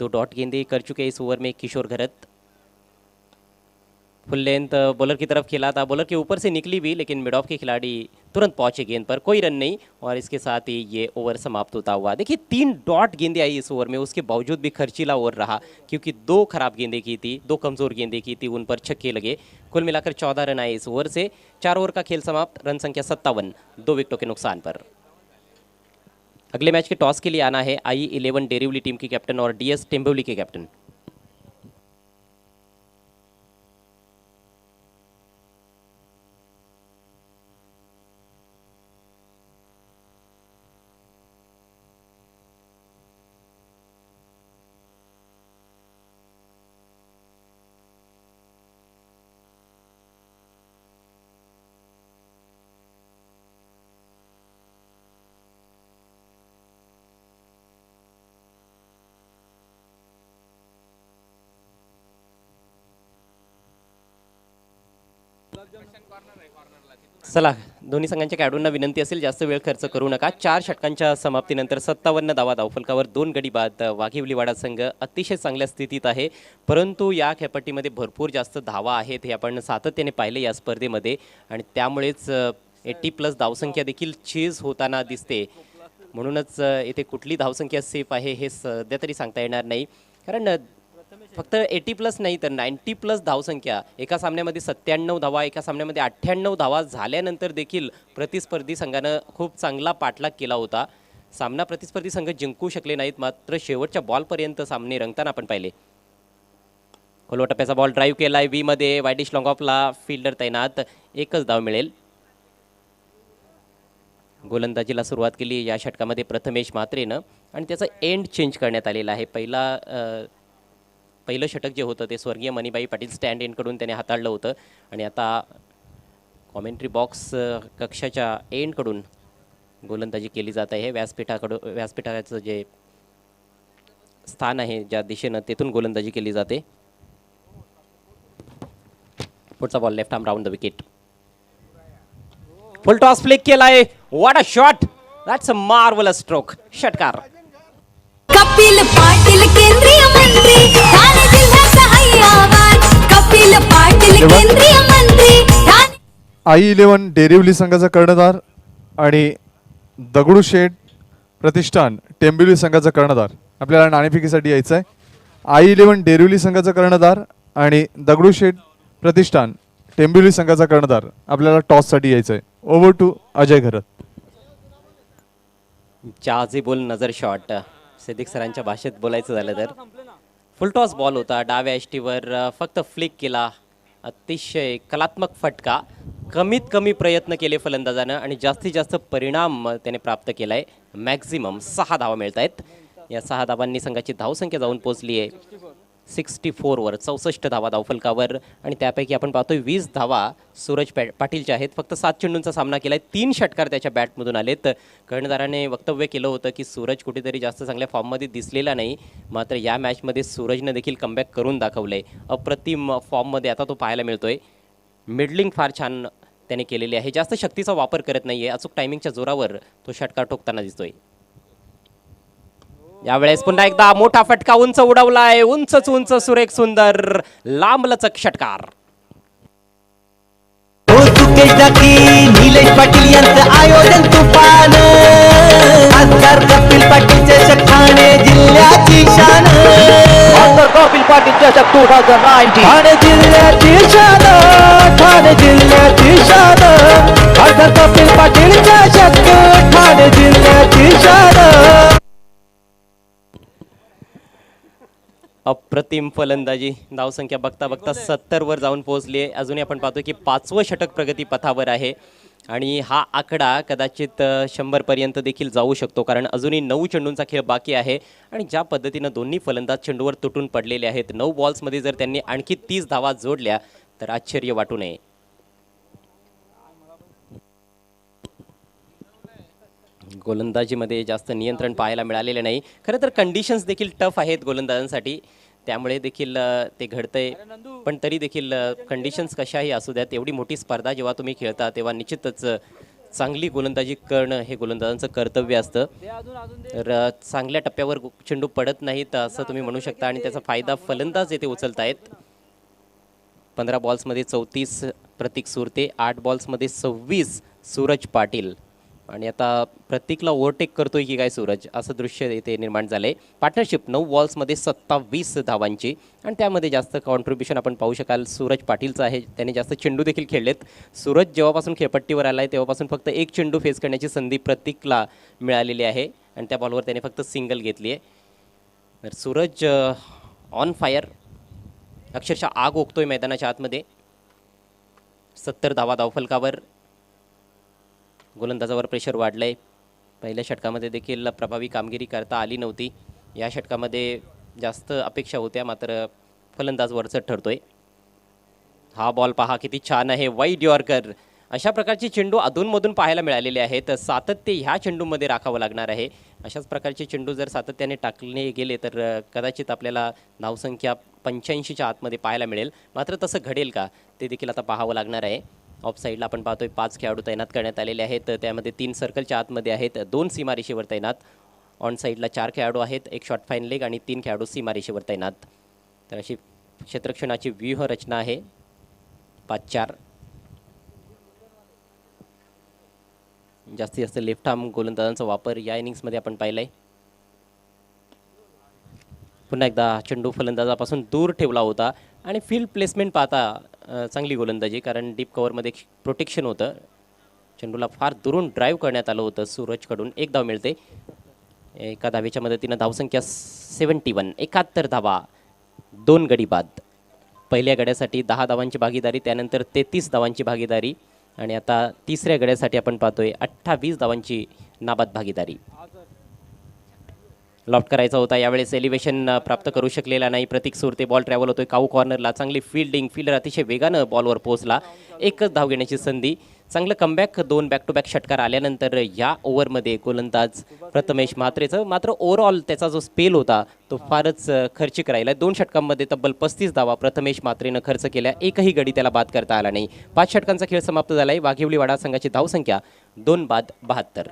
2 डॉट गेंदें कर चुके इस ओवर में किशोर घरत। फुल लेंथ बॉलर की तरफ खेला था, बॉलर के ऊपर से निकली भी लेकिन मिड ऑफ के खिलाड़ी तुरंत पहुंचे गेंद पर, कोई रन नहीं और इसके साथ ही ये ओवर समाप्त होता हुआ। देखिए 3 डॉट गेंदें आई इस ओवर में, उसके बावजूद भी खर्चीला ओवर रहा क्योंकि 2 खराब गेंदें की थी, 2 कमज़ोर गेंदें की थी, उन पर छक्के लगे। कुल मिलाकर 14 रन आए इस ओवर से। 4 ओवर का खेल समाप्त, रन संख्या 57, 2 विकेटों के नुकसान पर। अगले मैच के टॉस के लिए आना है I11 डेरिवली टीम के कैप्टन और DS टेम्बोली के कैप्टन। चला, दोन्ही संघांच्या खेळाडूंना विनंती असेल जास्त वेळ खर्च करू नका। 4 षटकांच्या समाप्तीनंतर 57 धावा धावफलकावर 2 गडी बाद वाघिवलीवाडा संघ अतिशय चांगल्या स्थितीत आहे, परंतु या खेळपट्टीमध्ये भरपूर जास्त धावा आहेत हे आपण सातत्याने पाहिले या स्पर्धेमध्ये आणि त्यामुळेच 80+ धावसंख्या देखील चेज होताना दिसते। म्हणूनच येथे कुठली धावसंख्या सेफ आहे हे सध्या तरी सांगता येणार नाही, कारण फक्त 80+ नाही तर 90+ धावसंख्या, एका सामन्यामध्ये 97 धावा, एका सामन्यामध्ये 98 धावा झाल्यानंतर देखील प्रतिस्पर्धी संघानं खूप चांगला पाठलाग केला होता। सामना प्रतिस्पर्धी संघ जिंकू शकले नाहीत, मात्र शेवटच्या बॉलपर्यंत सामने रंगताना आपण पाहिले। खोलवा टप्प्याचा बॉल ड्राईव्ह केलाय वी मध्ये, वाईडिश लॉंग ऑफला फील्डर तैनात, एकच धाव मिळेल। गोलंदाजीला सुरुवात केली या षटकामध्ये प्रथमेश म्हात्रेनं आणि त्याचं एंड चेंज करण्यात आलेलं आहे। पहिलं षटक जे होतं ते स्वर्गीय मणिबाई पाटील स्टँड एंडकडून त्याने हाताळलं होतं आणि आता कॉमेंट्री बॉक्स कक्षाच्या एंडकडून गोलंदाजी केली जात आहे। व्यासपीठाचं जे स्थान आहे ज्या दिशेनं, तेथून गोलंदाजी केली जाते। पुढचा ball left arm round the wicket, full toss flick केलाय, what a shot, that's a marvellous stroke, षटकार। कपिल पाटील केंद्रीय मंत्री ठाणे जिल्ह्याचा आवाज। कपिल पाटील केंद्रीय मंत्री ठाणे। I11 डेरिवली संघाचा कर्णधार आणि दगडूशेठ प्रतिष्ठान टेंबिवली संघाचा कर्णधार आपल्याला नाणेफेकीसाठी यायचं आहे। I11 डेरिवली संघाचा कर्णधार आणि दगडूशेठ प्रतिष्ठान टेंबिवली संघाचा कर्णधार आपल्याला टॉससाठी यायचं आहे। ओव्हर टू अजय घरत। चाजिबुल नजर शॉट, सिद्दीक सरांच्या भाषेत बोलायचं झालं तर फुल टॉस बॉल होता, डाव्या यष्टीवर फक्त फ्लिक केला, अतिशय कलात्मक फटका, कमीत कमी प्रयत्न केले फलंदाजानं आणि जास्तीत जास्त परिणाम त्याने प्राप्त केलाय। मॅक्झिमम 6 धावा मिळत आहेत। या 6 धावांनी संघाची धावसंख्या जाऊन पोहोचली आहे 64 वर, 64 धावा धावफलकावर आणि त्यापैकी आपण पाहतोय 20 धावा सूरज पाटीलच्या आहेत। फक्त 7 चेंडूंचा सामना केलाय, 3 षटकार त्याच्या बॅटमधून आलेत। कर्णधाराने वक्तव्य केलं होतं की सूरज कुठेतरी जास्त चांगल्या फॉर्ममध्ये दिसलेला नाही, मात्र या मॅचमध्ये सूरजनं देखील कमबॅक करून दाखवलंय। अप्रतिम फॉर्ममध्ये आता तो पाहायला मिळतोय। मिडलिंग फार छान त्याने केलेली आहे. जास्त शक्तीचा वापर करत नाहीये, अचूक टायमिंगच्या जोरावर तो षटकार ठोकताना दिसतोय. यावेळेस पुन्हा एकदा मोठा फटका उंच उडवलाय, उंचच उंच सुरेख सुंदर लांबलचक षटकार. हो सुकेश डाकी निलेश पाटील यांचं आयोजन तुफान, खासदार कपिल पाटीलचे ठाणे जिल्ह्याची शान, खासदार कपिल पाटील चषक 2019. ठाणे जिल्ह्याची शान, ठाणे जिल्ह्याची शान, खासदार कपिल पाटील चषक ठाणे जिल्ह्याची शान. अप्रतिम फलंदाजी. धावसंख्या बघता बघता 70 वर जाऊन पोहोचली आहे. अजूनही आपण पाहतो की 5वं षटक प्रगती पथावर आहे आणि हा आकडा कदाचित 100 पर्यंत देखील जाऊ शकतो, कारण अजूनही 9 चेंडूंचा खेळ बाकी आहे. आणि ज्या पद्धतीनं दोन्ही फलंदाज चेंडूवर तुटून पडलेले आहेत, 9 बॉल्समध्ये जर त्यांनी आणखी 30 धावा जोडल्या तर आश्चर्य वाटू नये. गोलंदाजीमध्ये जास्त नियंत्रण पाहायला मिळालेले नाही. खरं तर कंडिशन्स देखील टफ आहेत गोलंदाजांसाठी, त्यामुळे देखील ते घडतंय. पण तरी देखील कंडिशन्स कशाही असू द्यात, एवढी मोठी स्पर्धा जेव्हा तुम्ही खेळता तेव्हा निश्चितच चांगली गोलंदाजी करणं हे गोलंदाजांचं कर्तव्य असतं. तर चांगल्या टप्प्यावर चेंडू पडत नाहीत असं तुम्ही म्हणू शकता आणि त्याचा फायदा फलंदाज येथे उचलतायत. 15 बॉल्समध्ये 34 प्रतीक सुरते, 8 बॉल्समध्ये 26 सूरज पाटील. आणि आता प्रतीकला ओव्हरटेक करतोय की काय सूरज, असं दृश्य इथे निर्माण झालंय. पार्टनरशिप 9 बॉल्समध्ये 27 धावांची आणि त्यामध्ये जास्त कॉन्ट्रीब्युशन आपण पाहू शकाल सूरज पाटीलचं आहे. त्याने जास्त चेंडू देखील खेळलेत. सूरज जेव्हापासून खेळपट्टीवर आला आहे तेव्हापासून फक्त एक चेंडू फेस करण्याची संधी प्रतीकला मिळालेली आहे आणि त्या बॉलवर त्याने फक्त सिंगल घेतली आहे. तर सूरज ऑन फायर, अक्षरशः आग ओकतोय मैदानाच्या आतमध्ये. 70 धावा धावफलकावर. गोलंदाजावर प्रेशर वाढलंय. पहिल्या षटकामध्ये देखील प्रभावी कामगिरी करता आली नव्हती. या षटकामध्ये जास्त अपेक्षा होत्या, मात्र फलंदाज वरचढ ठरतोय. हा बॉल पहा किती छान आहे, वाईड यॉर्कर. अशा प्रकारचे चेंडू अधूनमधून पाहायला मिळालेले आहेत. सातत्य ह्या चेंडूमध्ये राखावं लागणार आहे. अशाच प्रकारचे चेंडू जर सातत्याने टाकले गेले तर कदाचित आपल्याला धावसंख्या 85च्या आतमध्ये पाहायला मिळेल. मात्र तसं घडेल का ते देखील आता पाहावं लागणार आहे. ऑफ साईडला आपण पाहतोय 5 खेळाडू तैनात करण्यात आलेले आहेत. त्यामध्ये 3 सर्कलच्या आतमध्ये आहेत, 2 सीमारेषेवर तैनात. ऑन साईडला 4 खेळाडू आहेत, 1 शॉर्ट फाईन लेग आणि 3 खेळाडू सीमारेषेवर तैनात. तर अशी क्षेत्ररक्षणाची व्यूहरचना आहे. 5-4. जास्तीत जास्त लेफ्ट आर्म गोलंदाजांचा वापर या इनिंग्समध्ये आपण पाहिलाय. पुन्हा एकदा चेंडू फलंदाजापासून दूर ठेवला होता आणि फील्ड प्लेसमेंट पाहता चांगली गोलंदाजी, कारण डीप कव्हरमध्ये प्रोटेक्शन होतं. चेंडूला फार दुरून ड्राईव्ह करण्यात आलं होतं सूरजकडून. 1 धाव मिळते. एका धावेच्या मदतीनं धावसंख्या 71, 71 धावा, 2 गडी बाद. पहिल्या गड्यासाठी 10 धावांची भागीदारी, त्यानंतर 33 धावांची भागीदारी आणि आता तिसऱ्या गड्यासाठी आपण पाहतोय 28 धावांची नाबाद भागीदारी. लॉफ्ट करायचा होता, यावेळेस एलिव्हेशन प्राप्त करू शकलेला नाही प्रतीक सुरते. बॉल ट्रॅव्हल होतोय काऊ कॉर्नरला. चांगली फिल्डिंग, फिल्डर अतिशय वेगानं बॉलवर पोहोचला. एकच धाव घेण्याची संधी. चांगलं कमबॅक, 2 बॅक टू बॅक षटकार आल्यानंतर या ओव्हरमध्ये गोलंदाज प्रथमेश म्हात्रेचं मात्र ओव्हरऑल त्याचा जो स्पेल होता तो फारच खर्चिक राहिला. 2 षटकांमध्ये तब्बल 35 धावा प्रथमेश म्हात्रेनं खर्च केल्या. एकही गडी त्याला बाद करता आला नाही. 5 षटकांचा खेळ समाप्त झालाय. वाघिवली वाडा संघाची धावसंख्या 2 बाद 72.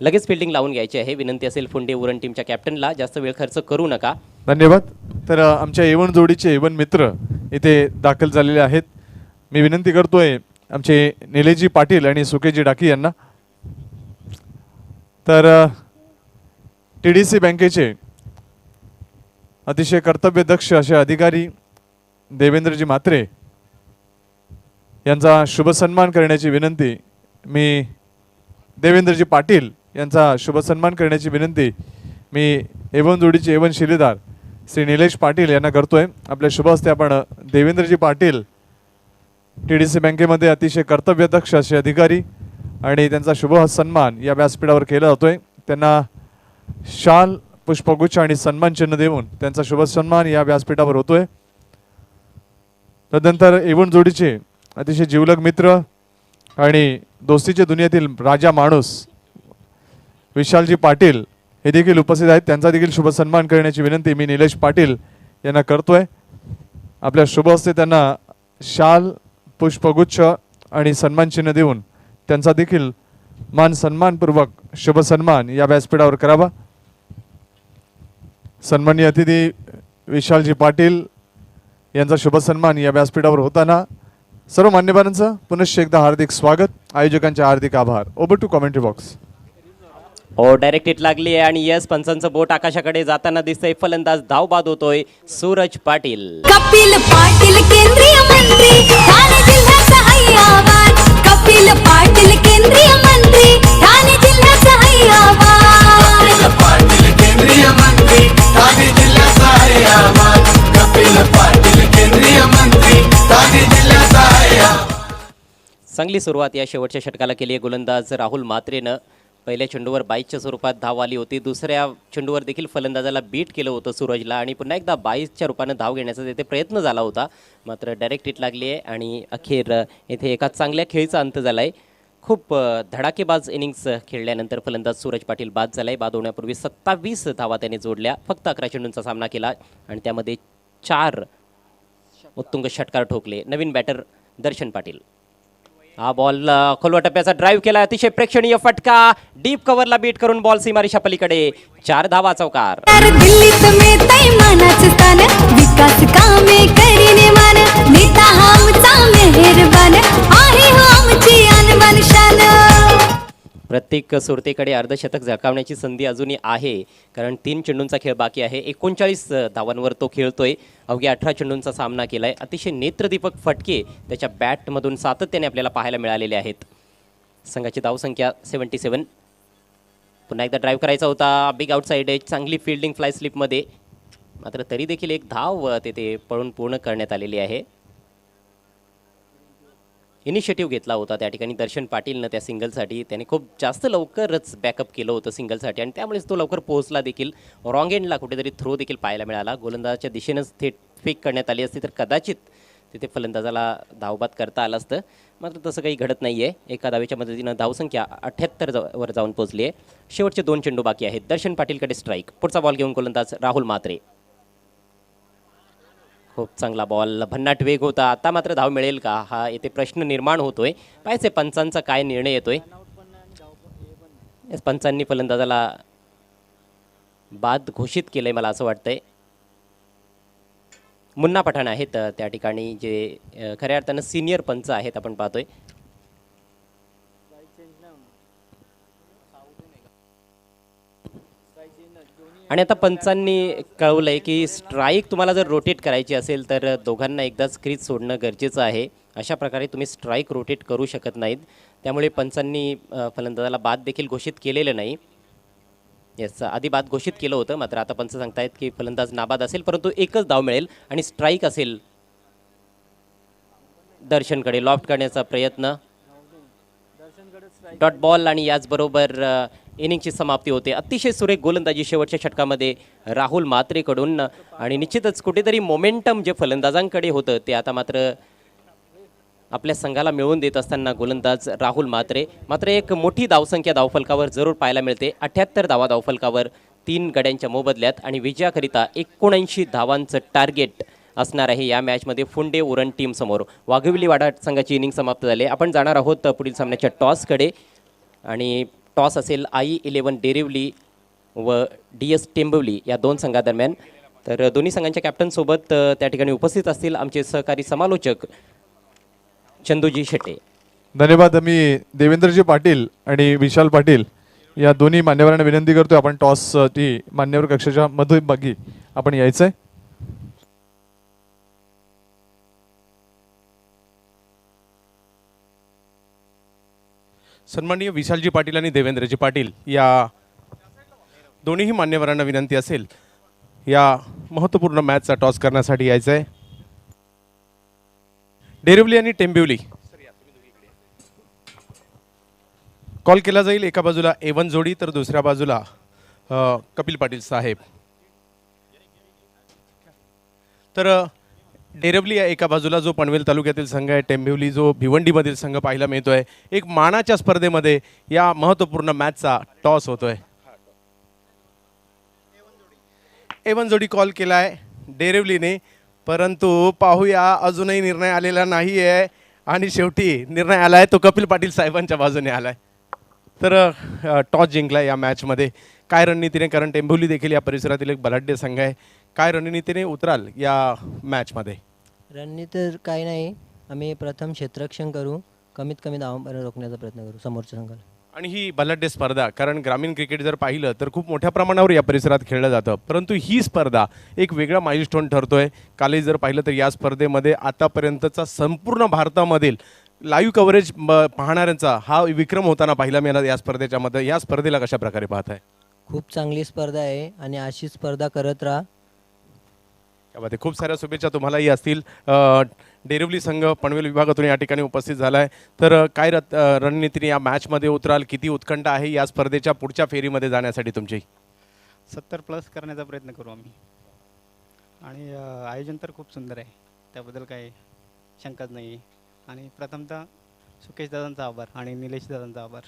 लगेच फिल्डिंग लावून घ्यायची आहे. विनंती असेल फुंडे उरण टीमच्या कॅप्टनला, जास्त वेळ खर्च करू नका. धन्यवाद. तर आमच्या एवन जोडीचे एवन मित्र इथे दाखल झालेले आहेत. मी विनंती करतोय आमचे निलेशजी पाटील आणि सुकेजी डाकी यांना. तर TDC बँकेचे अतिशय कर्तव्यदक्ष असे अधिकारी देवेंद्रजी म्हात्रे यांचा शुभ सन्मान करण्याची विनंती मी देवेंद्रजी पाटील यांचा शुभ सन्मान करण्याची विनंती मी एवन जोडीचे एवन शिलेदार श्री निलेश पाटील यांना करतोय. आपल्या शुभ हस्ते आपण देवेंद्रजी पाटील TDC बँकेमध्ये अतिशय कर्तव्यदक्ष असे अधिकारी आणि त्यांचा शुभ सन्मान या व्यासपीठावर केला जातोय. त्यांना शाल, पुष्पगुच्छ आणि सन्मान चिन्ह देऊन त्यांचा शुभ सन्मान या व्यासपीठावर होतोय. तदनंतर एवन जोडीचे अतिशय जिवलग मित्र आणि दोस्तीच्या दुनियेतील राजा माणूस विशालजी पाटील हे देखील उपस्थित आहेत. त्यांचा देखील शुभ सन्मान करण्याची विनंती मी निलेश पाटील यांना करतोय. आपल्या शुभ हस्ते त्यांना शाल, पुष्पगुच्छ आणि सन्मान चिन्ह देऊन त्यांचा देखील मान सन्मानपूर्वक शुभ सन्मान या व्यासपीठावर करावा. सन्माननीय अतिथी विशालजी पाटील यांचा शुभ सन्मान या व्यासपीठावर होताना सर्व मान्यवरांचं पुनश्च एकदा हार्दिक स्वागत. आयोजकांचे हार्दिक आभार. Over to commentary box. हो, डायरेक्ट हिट लागली आहे आणि यस पंचांचं बोट आकाशाकडे जाताना दिसतंय. फलंदाज धावबाद होतोय सूरज पाटील. कपिल पाटील केंद्रीय मंत्री ठाणे जिल्ह्याचा हैयावान. कपिल पाटील केंद्रीय मंत्री ठाणे जिल्ह्याचा हैयावान. पाटील केंद्रीय मंत्री ठाणे जिल्ह्याचा आहे आवाज. कपिल पाटील केंद्रीय मंत्री ठाणे जिल्ह्याचा आहे आवाज. चांगली सुरुवात या शेवटच्या षटकाला केली आहे गोलंदाज राहुल म्हात्रेनं. पहिल्या चेंडूवर 22च्या स्वरूपात धाव आली होती. दुसऱ्या चेंडूवर देखील फलंदाजाला बीट केलं होतं सूरजला आणि पुन्हा एकदा 22च्या रूपानं धाव घेण्याचा तेथे प्रयत्न झाला होता. मात्र डायरेक्ट हिट लागली आहे आणि अखेर येथे एका चांगल्या खेळीचा अंत झाला आहे. खूप धडाकेबाज इनिंग्स खेळल्यानंतर फलंदाज सूरज पाटील बाद झाला आहे. बाद होण्यापूर्वी 27 धावा त्याने जोडल्या. फक्त 11 चेंडूंचा सामना केला आणि त्यामध्ये 4 उत्तुंग षटकार ठोकले. नवीन बॅटर दर्शन पाटील. हा बॉल खोलवा टप्प्याचा ड्राईव्ह केला. अतिशय प्रेक्षणीय फटका. डीप कव्हरला बीट करून बॉल सीमारेषा पलीकडे. 4 धावा चौकार. दिल्लीत मिळतंय मानाचं स्थान. विकास कामे करीने मान. नेता हा आमचा मेहरबान. आहे हो आमची अनवन शान. प्रत्येक सुरतेकडे अर्धशतक झळकावण्याची संधी अजूनही आहे, कारण 3 चेंडूंचा खेळ बाकी आहे. 39 धावांवर तो खेळतोय. अवघ्या 18 चेंडूंचा सामना केलाय. अतिशय नेत्रदीपक फटके त्याच्या बॅटमधून सातत्याने आपल्याला पाहायला मिळालेले आहेत. संघाची धावसंख्या 77. पुन्हा एकदा ड्राईव्ह करायचा होता. Big outside edge. चांगली फिल्डिंग फ्लाय स्लिपमध्ये. मात्र तरी देखील एक धाव तेथे पळून पूर्ण करण्यात आलेली आहे. इनिशिएटिव्ह घेतला होता त्या ठिकाणी दर्शन पाटीलनं त्या सिंगलसाठी. त्याने खूप जास्त लवकरच बॅकअप केलं होतं सिंगलसाठी आणि त्यामुळेच तो लवकर पोहोचला देखील. रॉंग एंडला कुठेतरी थ्रो देखील पाहायला मिळाला. गोलंदाजाच्या दिशेनंच थेट फेक करण्यात आली असती तर कदाचित तिथे फलंदाजाला धावबाद करता आलं असतं. मात्र तसं काही घडत नाही आहे. एका धावेच्या मदतीनं धावसंख्या 78 वर जाऊन पोहोचली आहे. शेवटचे 2 चेंडू बाकी आहेत. दर्शन पाटीलकडे स्ट्राईक. पुढचा बॉल घेऊन गोलंदाज राहुल म्हात्रे. खूप चांगला बॉल. भन्नाट वेग होता. आता मात्र धाव मिळेल का हा येथे प्रश्न निर्माण होतोय. पाहायचे पंचांचा काय निर्णय येतोय. पंचांनी फलंदाजाला बाद घोषित केलंय मला असं वाटतंय. मुन्ना पठाण आहेत त्या ठिकाणी जे खऱ्या अर्थानं सिनियर पंच आहेत आपण पाहतोय. आणि आता पंचांनी कळवलंय की स्ट्राईक तुम्हाला जर रोटेट करायची असेल तर दोघांना एकदाच क्रीज सोडणं गरजेचं आहे. अशा प्रकारे तुम्ही स्ट्राईक रोटेट करू शकत नाहीत. त्यामुळे पंचांनी फलंदाजाला बाद देखील घोषित केलेलं नाही. येस, आधी बाद घोषित केलं होतं. मात्र आता पंच सांगतायत की फलंदाज नाबाद असेल परंतु एकच धाव मिळेल आणि स्ट्राईक असेल. दर्शनकडे लॉफ्ट करण्याचा प्रयत्न. डॉट बॉल आणि याचबरोबर इनिंगची समाप्ती होते. अतिशय सुरेख गोलंदाजी शेवटच्या षटकामध्ये राहुल म्हात्रेकडून आणि निश्चितच कुठेतरी मोमेंटम जे फलंदाजांकडे होतं ते आता मात्र आपल्या संघाला मिळवून देत असताना गोलंदाज राहुल म्हात्रे. मात्र एक मोठी धावसंख्या धावफलकावर जरूर पाहायला मिळते. 78 धावा धावफलकावर 3 गड्यांच्या मोबदल्यात आणि विजयाकरिता 79 धावांचं टार्गेट असणार आहे या मॅचमध्ये फुंडे उरण टीम समोर. वाघविली वाडा संघाची इनिंग समाप्त झाली. आपण जाणार आहोत पुढील सामन्याच्या टॉसकडे आणि टॉस असेल I-11 डेरिवली व DS टेंबवली या 2 संघादरम्यान. तर दोन्ही संघांच्या कॅप्टनसोबत त्या ठिकाणी उपस्थित असतील आमचे सहकारी समालोचक चंदूजी शेटे. धन्यवाद. मी देवेंद्रजी पाटील आणि विशाल पाटील या दोन्ही मान्यवरांना विनंती करतोय आपण टॉस ती मान्यवर कक्षाच्या मध्यभागी आपण यायचं आहे. सन्माननीय विशालजी पाटील आणि देवेंद्रजी पाटील या दोन्हीही मान्यवरांना विनंती असेल या महत्त्वपूर्ण मॅचचा टॉस करण्यासाठी यायचं आहे. डेरिवली आणि टेंबिवली कॉल केला जाईल. एका बाजूला A1 जोडी तर दुसऱ्या बाजूला कपिल पाटील साहेब. तर डेरिवली या एका बाजूला जो पनवेल तालुक्यातील संघ आहे, टेंबिवली जो भिवंडीमधील संघ पाहायला मिळतोय. एक मानाच्या स्पर्धेमध्ये या महत्त्वपूर्ण मॅचचा टॉस होतोय. A1 जोडी कॉल केलाय डेरिवलीने, परंतु पाहूया अजूनही निर्णय आलेला नाही आहे आणि शेवटी निर्णय आलाय तो कपिल पाटील साहेबांच्या बाजूने आलाय. तर टॉस जिंकला या मॅचमध्ये. काय रणनीतीने, कारण टेंभुर्णी देखील या परिसरातील एक बलाढ्य संघ आहे, काय रणनीतीने उतराल या मॅचमध्ये? रणनीती तर काही नाही, आम्ही प्रथम क्षेत्ररक्षण करू, कमीत कमी धावांपर्यंत रोखण्याचा प्रयत्न करू समोरच्या संघाला. आणि ही बलाढ्य स्पर्धा, कारण ग्रामीण क्रिकेट जर पाहिलं तर खूप मोठ्या प्रमाणावर या परिसरात खेळलं जातं, परंतु ही स्पर्धा एक वेगळा माइलस्टोन ठरतोय. कालही जर पाहिलं तर या स्पर्धेमध्ये आतापर्यंतचा संपूर्ण भारतामधील लाईव्ह कव्हरेज पाहणाऱ्यांचा हा विक्रम होताना पाहिला मिळाला या स्पर्धेच्या मध्ये. या स्पर्धेला कशा प्रकारे पाहताय? खूप चांगली स्पर्धा आहे आणि अशी स्पर्धा करत राहा. त्यामध्ये खूप साऱ्या शुभेच्छा तुम्हालाही असतील. डेरिवली संघ पनवेल विभागातून या ठिकाणी उपस्थित झाला आहे. तर काय रणनीतीने या मॅचमध्ये उतराल? किती उत्कंठ आहे या स्पर्धेच्या पुढच्या फेरीमध्ये जाण्यासाठी तुमची? 70+ करण्याचा प्रयत्न करू आम्ही. आणि आयोजन तर खूप सुंदर आहे, त्याबद्दल काही शंकाच नाही. आणि प्रथमतः सुकेश दादांचा आभार आणि निलेश दादांचा आभार.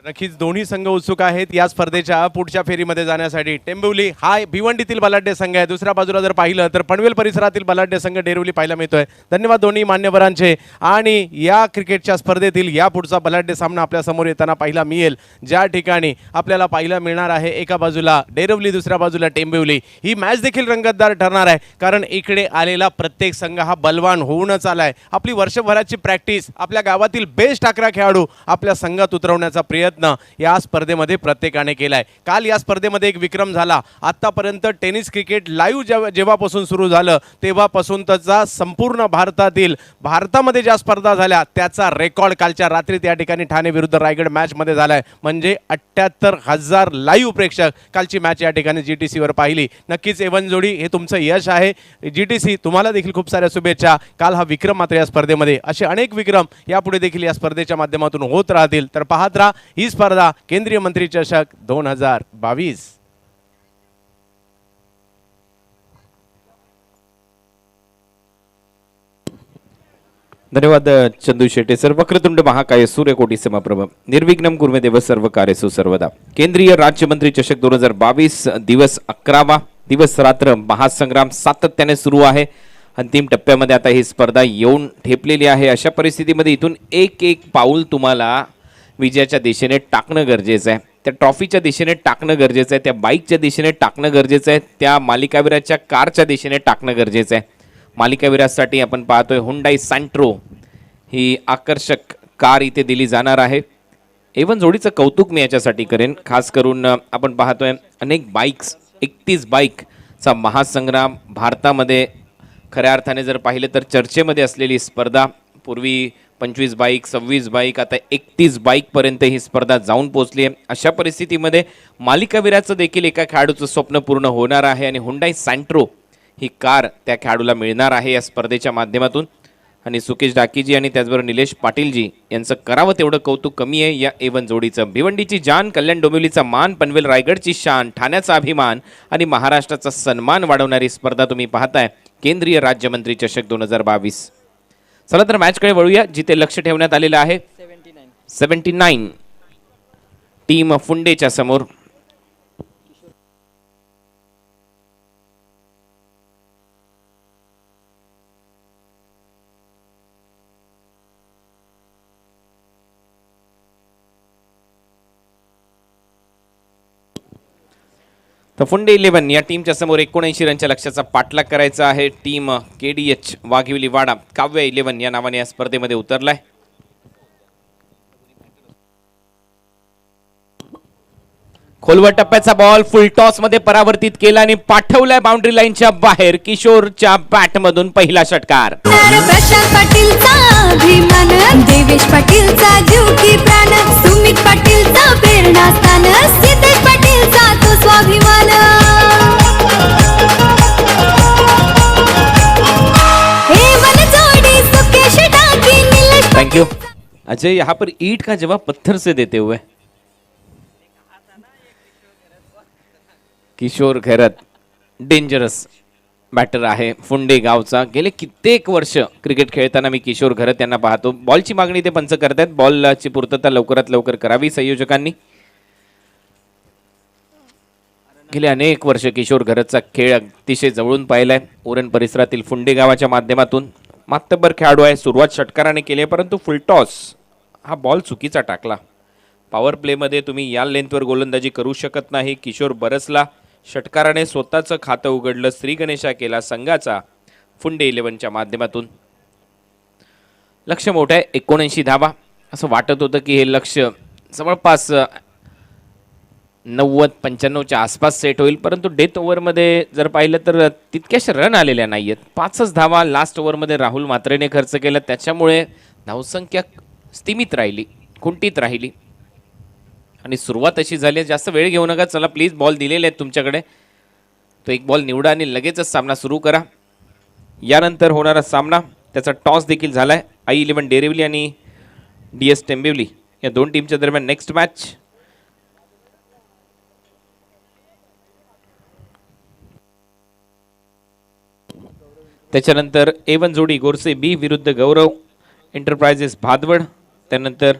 नक्कीच दोन्ही संघ उत्सुक आहेत या स्पर्धेच्या पुढच्या फेरीमध्ये जाण्यासाठी. टेंभुर्णी हा भिवंडीतील बलाढ्य संघ आहे, दुसऱ्या बाजूला जर पाहिलं तर पनवेल परिसरातील बलाढ्य संघ डेरिवली पाहायला मिळतोय. धन्यवाद दोन्ही मान्यवरांचे. आणि या क्रिकेटच्या स्पर्धेतील या पुढचा बलाढ्य सामना आपल्या समोर येताना पाहायला मिळेल, ज्या ठिकाणी आपल्याला पाहायला मिळणार आहे एका बाजूला डेरिवली, दुसऱ्या बाजूला टेंभुर्णी. ही मॅच देखील रंगतदार ठरणार आहे, कारण इकडे आलेला प्रत्येक संघ हा बलवान होऊनच आलाय. आपली वर्षभराची प्रॅक्टिस, आपल्या गावातील बेस्ट 11 खेळाडू आपल्या संघात उतरवण्याचा प्रयत्न या स्पर्धेमध्ये प्रत्येकाने केलाय. काल या स्पर्धेमध्ये एक विक्रम झाला. आतापर्यंत टेनिस क्रिकेट लाईव्ह जेव्हापासून सुरू झालं तेव्हापासून त्याचा संपूर्ण भारतामध्ये ज्या स्पर्धा झाल्या त्याचा रेकॉर्ड कालच्या रात्री त्या ठिकाणी ठाणे विरुद्ध रायगड मॅचमध्ये झालाय. म्हणजे 78,000 लाईव्ह प्रेक्षक कालची मॅच या ठिकाणी GTC वर पाहिली. नक्कीच एवन जोडी हे तुमचं यश आहे. GTC तुम्हाला देखील खूप साऱ्या शुभेच्छा. काल हा विक्रम मात्र या स्पर्धेमध्ये, असे अनेक विक्रम यापुढे देखील या स्पर्धेच्या माध्यमातून होत राहतील. तर पाहत राहा ही स्पर्धा केंद्रीय मंत्री चषक 2022. धन्यवाद चंदू शेटे सर. वक्रतुंड महाकाय सूर्यकोटी समप्रभ निर्विघ्नं कुर्मे सर्व कार्येषु सर्वदा. केंद्रीय राज्यमंत्री चषक 2022 दिवस 11वा दिवस रात्र महासंग्राम सातत्याने सुरू आहे. अंतिम टप्प्यामध्ये आता ही स्पर्धा येऊन ठेपलेली आहे. अशा परिस्थितीमध्ये इथून एक एक पाऊल तुम्हाला विजयाच्या दिशेने टाकणं गरजेचं आहे. त्या ट्रॉफीच्या दिशेने टाकणं गरजेचं आहे, त्या बाईकच्या दिशेने टाकणं गरजेचं आहे, त्या मालिकावीराच्या कारच्या दिशेने टाकणं गरजेचं आहे. मालिकावीरासाठी आपण पाहतोय हुंडाई सँट्रो ही आकर्षक कार इथे दिली जाणार आहे. एवन जोडीचं कौतुक मी याच्यासाठी करेन, खास करून आपण पाहतोय अनेक बाईक्स, 31 बाईकचा महासंग्राम भारतामध्ये खऱ्या अर्थाने जर पाहिलं तर चर्चेमध्ये असलेली स्पर्धा. पूर्वी 25 बाईक, 26 बाईक, आता 31 बाईकपर्यंत ही स्पर्धा जाऊन पोहोचली आहे. अशा परिस्थितीमध्ये मालिकावीराचं देखील एका खेळाडूचं स्वप्न पूर्ण होणार आहे आणि हुंडाई सँट्रो ही कार त्या खेळाडूला मिळणार आहे या स्पर्धेच्या माध्यमातून. आणि सुकेश डाकीजी आणि त्याचबरोबर निलेश पाटीलजी यांचं करावं तेवढं कौतुक कमी आहे या एवन जोडीचं. भिवंडीची जान, कल्याण डोंबिवलीचा मान, पनवेल रायगडची शान, ठाण्याचा अभिमान आणि महाराष्ट्राचा सन्मान वाढवणारी स्पर्धा तुम्ही पाहताय केंद्रीय राज्यमंत्री चषक 2022. चला तर मॅचकडे वळूया, जिथे लक्ष ठेवण्यात आलेलं आहे 79 टीम फुंडेच्या समोर. तर फुंडे 11 या टीमच्या समोर 79 रनच्या लक्ष्याचा पाठलाग करायचा आहे. टीम KDH वाघिवली वाडा काव्य 11 या नावाने या स्पर्धेमध्ये उतरलाय. खोलवर टप्प्याचा बॉल फुल टॉस मध्ये परावर्तित केला आणि पाठवलाय बाउंड्री लाईनच्या बाहेर. किशोरच्या बॅट मधून पहिला षटकार. प्रशांत पाटीलचा अभिमान, देवेश पाटीलचा जीव की प्राण, सुमित पाटीलचा प्रेरणास्थान, सिद्धेश पाटीलचा तो स्वाभिमान. हे वनजोडी सुकेश डाकी, निलेश. Thank you Ajay. यहाँ पर ईंट का जवाब पत्थर से देते हुए किशोर घरत डेंजरस बॅटर आहे फुंडे गावचा. गेले कित्येक वर्ष क्रिकेट खेळताना मी किशोर घरत यांना पाहतो. बॉलची मागणी ते पंच करतात, बॉलची पूर्तता लवकरात लवकर करावी संयोजकांनी. गेले अनेक वर्ष किशोर घरतचा खेळ अतिशय जवळून पाहिलाय उरण परिसरातील फुंडे गावाच्या माध्यमातून. मातब्बर खेळाडू आहे. सुरुवात षटकाराने केली आहे, परंतु फुलटॉस हा बॉल चुकीचा टाकला. पॉवर प्लेमध्ये तुम्ही या लेंथवर गोलंदाजी करू शकत नाही. किशोर बरसला षटकाराने स्वतःचं खातं उघडलं. श्री गणेशा केला संघाचा फुंडे 11च्या माध्यमातून. लक्ष मोठं आहे, 79 धावा. असं वाटत होतं की हे लक्ष जवळपास 90-95च्या आसपास सेट होईल, परंतु डेथ ओव्हरमध्ये जर पाहिलं तर तितक्याशा रन आलेल्या नाही आहेत. 5च धावा लास्ट ओव्हरमध्ये राहुल मात्रेने खर्च केला, त्याच्यामुळे धावसंख्या स्थिमित राहिली, खुंटीत राहिली. आणि सुरुवात अशी झाली, जास्त वेळ घेऊ नका, चला प्लीज, बॉल दिलेले आहेत तुमच्याकडे, तो एक बॉल निवडा आणि लगेचच सामना सुरू करा. यानंतर होणारा सामना, त्याचा टॉस देखील झाला आहे. i11 डेरिवली आणि DS टेंबिवली या दोन टीमच्या दरम्यान नेक्स्ट मॅच. त्याच्यानंतर A1 जोडी गोरसे बी विरुद्ध गौरव एंटरप्राइजेस भादवड. त्यानंतर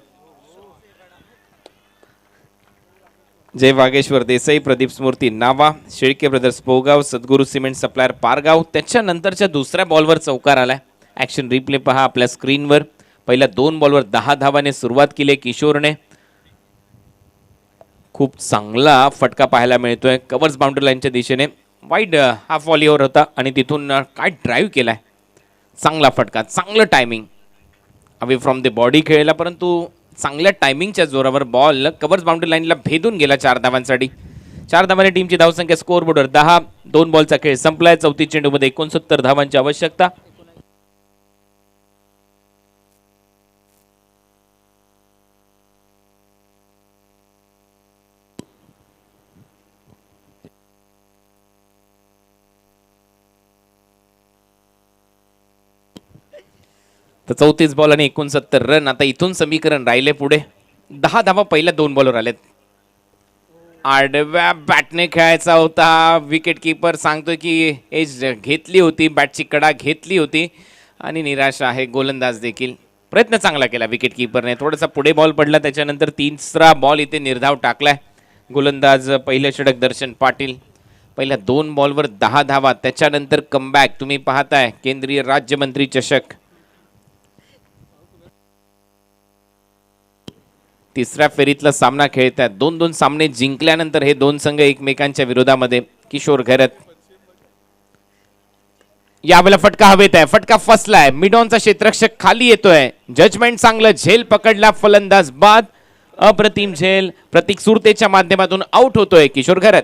जय वागेश्वर देसाई प्रदीप स्मृती नावा शेळके ब्रदर्स पोगाव सद्गुरू सिमेंट सप्लायर पारगाव. त्याच्यानंतरच्या दुसऱ्या बॉलवर चौकार आलाय. ॲक्शन रिप्ले पहा आपल्या स्क्रीनवर. पहिल्या 2 बॉलवर 10 धावाने सुरुवात केली किशोरने. खूप चांगला फटका पाहायला मिळतोय कव्हर्स बाउंड्री लाईनच्या दिशेने. वाईड हाफ व्हॉलीवर होता आणि तिथून काय ड्राईव्ह केलाय, चांगला फटका, चांगलं timing, away from the body खेळला, परंतु चांगल्या टायमिंगच्या जोरावर बॉल कव्हर्स बाउंड्री लाईनला भेदून गेला 4 धावांसाठी. 4 धावाने टीमची धावसंख्या स्कोअरबोर्डवर 10. 2 बॉलचा खेळ संपलाय. 34 चेंडूमध्ये 69 धावांची आवश्यकता. तर 34 बॉल आणि 69 रन. आता इथून समीकरण राहिले पुढे. 10 धावा पहिल्या 2 बॉलवर आलेत. आडव्या बॅटने खेळायचा होता. विकेट किपर सांगतोय की एज घेतली होती, बॅटची कडा घेतली होती आणि निराशा आहे. गोलंदाज देखील प्रयत्न चांगला केला विकेट किपरने. थोडासा पुढे बॉल पडला, त्याच्यानंतर 3रा बॉल इथे निर्धाव टाकलाय गोलंदाज पहिले षटक दर्शन पाटील. पहिल्या 2 बॉलवर 10 धावा, त्याच्यानंतर कमबॅक. तुम्ही पाहताय केंद्रीय राज्यमंत्री चषक. 3ऱ्या फेरीतला सामना खेळतात. 2-2 सामने जिंकल्यानंतर हे 2 संघ एकमेकांच्या विरोधामध्ये. किशोर घरत यावेळेला फटका हवेत आहे, फटका फसलाय. मिडॉनचा क्षेत्ररक्षक खाली येतोय. जजमेंट चांगलं, झेल पकडला, फलंदाज बाद. अप्रतिम झेल प्रतीक सुरतेच्या माध्यमातून आउट होतोय किशोर घरत.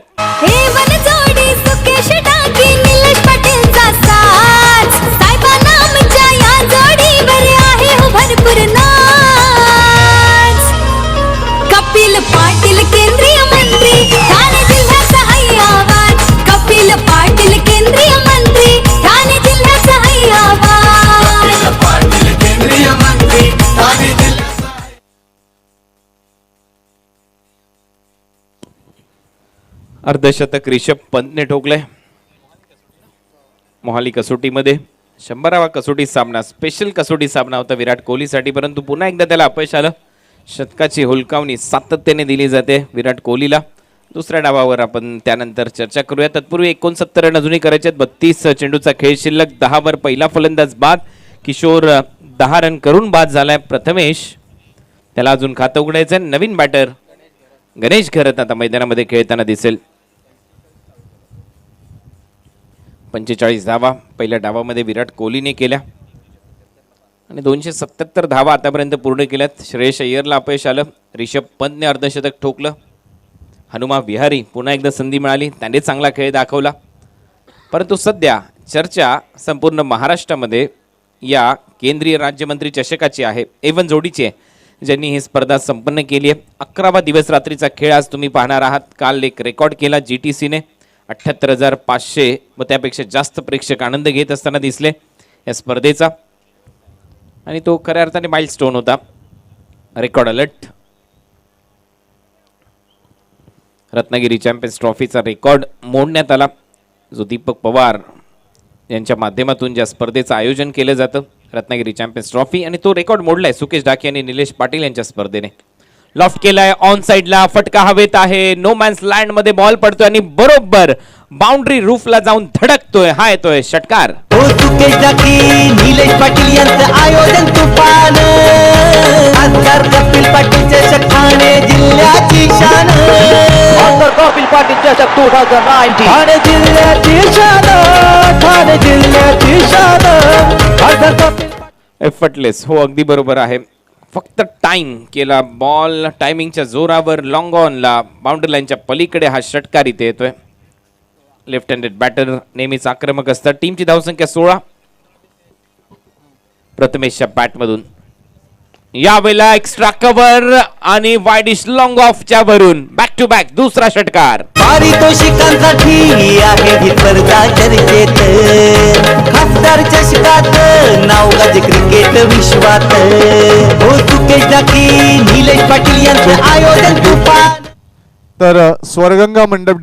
कपिल पाटील केंद्रीय मंत्री ठाणे जिल्ह्याचा आवाज. कपिल पाटील केंद्रीय मंत्री ठाणे जिल्ह्याचा आवाज. कपिल पाटील केंद्रीय मंत्री ठाणे जिल्ह्याचा. अर्धशतक रिषभ पंतने ठोकले मोहाली कसोटीमध्ये. 100वा कसोटी सामना, स्पेशल कसोटी सामना होता विराट कोहलीसाठी, परंतु पुन्हा एकदा त्याला अपयश आलं. शतकाची हुलकावणी सातत्याने दिली जाते विराट कोहलीला. दुसऱ्या डावावर आपण त्यानंतर चर्चा करूया. तत्पूर्वी 69 रन अजूनही करायचे आहेत. 32 चेंडूचा खेळ शिल्लक. 10 वर पहिला फलंदाज बाद. किशोर 10 रन करून बाद झालाय. प्रथमेश त्याला अजून खातं उघडायचंय. नवीन बॅटर गणेश घरत आता मैदानामध्ये खेळताना दिसेल. 45 धावा पहिल्या डावामध्ये विराट कोहलीने केल्या आणि 277 धावा आतापर्यंत पूर्ण केल्यात. श्रेयस अय्यरला अपयश आलं. रिषभ पंतने अर्धशतक ठोकलं. हनुमा विहारी पुन्हा एकदा संधी मिळाली, त्याने चांगला खेळ दाखवला. परंतु सध्या चर्चा संपूर्ण महाराष्ट्रामध्ये या केंद्रीय राज्यमंत्री चषकाची आहे. A1 जोडीची आहे, ज्यांनी ही स्पर्धा संपन्न केली आहे. 11वा दिवस रात्रीचा खेळ आज तुम्ही पाहणार आहात. काल एक रेकॉर्ड केला GTCने. 78,500 व त्यापेक्षा जास्त प्रेक्षक आनंद घेत असताना दिसले या स्पर्धेचा आणि तो खऱ्या अर्थाने माइलस्टोन होता. Record alert. रत्नागिरी चॅम्पियन्स ट्रॉफीचा रेकॉर्ड मोडण्यात आला, जो दीपक पवार यांच्या माध्यमातून ज्या स्पर्धेचं आयोजन केलं जातं रत्नागिरी चॅम्पियन्स ट्रॉफी, आणि तो रेकॉर्ड मोडलाय सुकेश डाके आणि निलेश पाटील यांच्या स्पर्धेने. लॉफ्ट केलाय ऑन साइडला, फटका हवेत आहे. नो मॅन्स लँड मध्ये बॉल पडतोय आणि बरोबर बाउंड्री रूफला जाऊन धडकतोय. हा येतोय षटकार. हो सुकेश दाखी निलेश पाटील यांचं आयोजन तुफान खासदार कपिल पाटील चषक ठाणे जिल्ह्याची शान कपिल पाटील चषक 2019 ठाणे जिल्ह्याची शान ठाणे जिल्ह्याची शान खासदार कपिल एफर्टलेस. हो अगदी बरोबर आहे. फक्त टाइम केला बॉल टायमिंगच्या जोरावर लॉंग ऑनला बाउंड्री लाईनच्या पलीकडे हा षटकार इथे येतोय. लेफ्ट हँडेड बॅटर नेहमीच आक्रमक असतात. टीमची धावसंख्या 16. प्रथमेशच्या बॅटमधून यावेळेला एक्स्ट्रा कव्हर आणि वाईडिश लॉंग ऑफच्या भरून बॅक टू बॅक दुसरा षटकार. पारितोषिकांसाठी आहे ही स्पर्धा चर्चेत खासदार चषकात नाव गाजे क्रिकेट विश्वात हो सुकेश दाखी निलेश पाटील यांचं आयोजन तुफान. तर स्वर्गंगा मंडप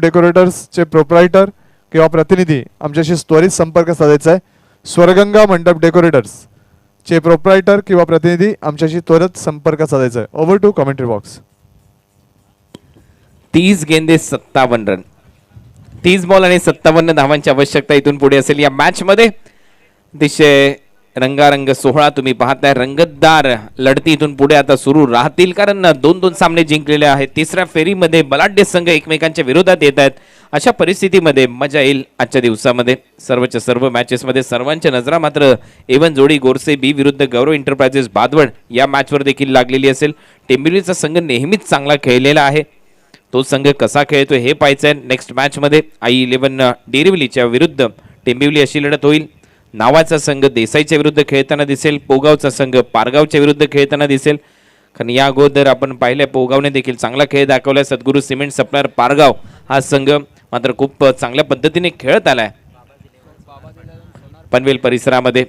डेकोरेटर्सचे प्रोप्रायटर किंवा प्रतिनिधी आमच्याशी त्वरित संपर्क साधायचा आहे. स्वर्गंगा मंडप डेकोरेटर्स चे प्रोप्रायटर किंवा प्रतिनिधी आमच्याशी त्वरित संपर्क साधायचा आहे. Over to commentary box. 30 गेंदे 57 रन 30 बॉल आणि 57 धावांची आवश्यकता इथून पुढे असेल या मॅच मध्ये. अतिशय रंगारंग सोहळा तुम्ही पाहताय. रंगतदार लढती इथून पुढे आता सुरू राहतील कारण 2-2 सामने जिंकलेले आहेत. तिसऱ्या फेरीमध्ये बलाढ्य संघ एकमेकांच्या विरोधात येत आहेत. अशा परिस्थितीमध्ये मजा येईल आजच्या दिवसामध्ये. सर्वच्या सर्व मॅचेसमध्ये सर्वांच्या नजरा मात्र एवन जोडी गोरसे बी विरुद्ध गौरव एंटरप्राइजेस बादवड या मॅचवर देखील लागलेली असेल. टेंबिवलीचा संघ नेहमीच चांगला खेळलेला आहे. तो संघ कसा खेळतोय हे पाहायचंय. नेक्स्ट मॅचमध्ये i11 डेरिवलीच्या विरुद्ध टेंबिवली अशी लढत होईल. नावाचा संघ देसाईच्या विरुद्ध खेळताना दिसेल. पोगावचा संघ पारगावच्या विरुद्ध खेळताना दिसेल. कारण या अगोदर आपण पाहिलंय पोगावने देखील चांगला खेळ दाखवलाय. सद्गुरू सिमेंट सप्लायर पारगाव हा संघ मात्र खूप चांगल्या पद्धतीने खेळत आलाय पनवेल परिसरामध्ये.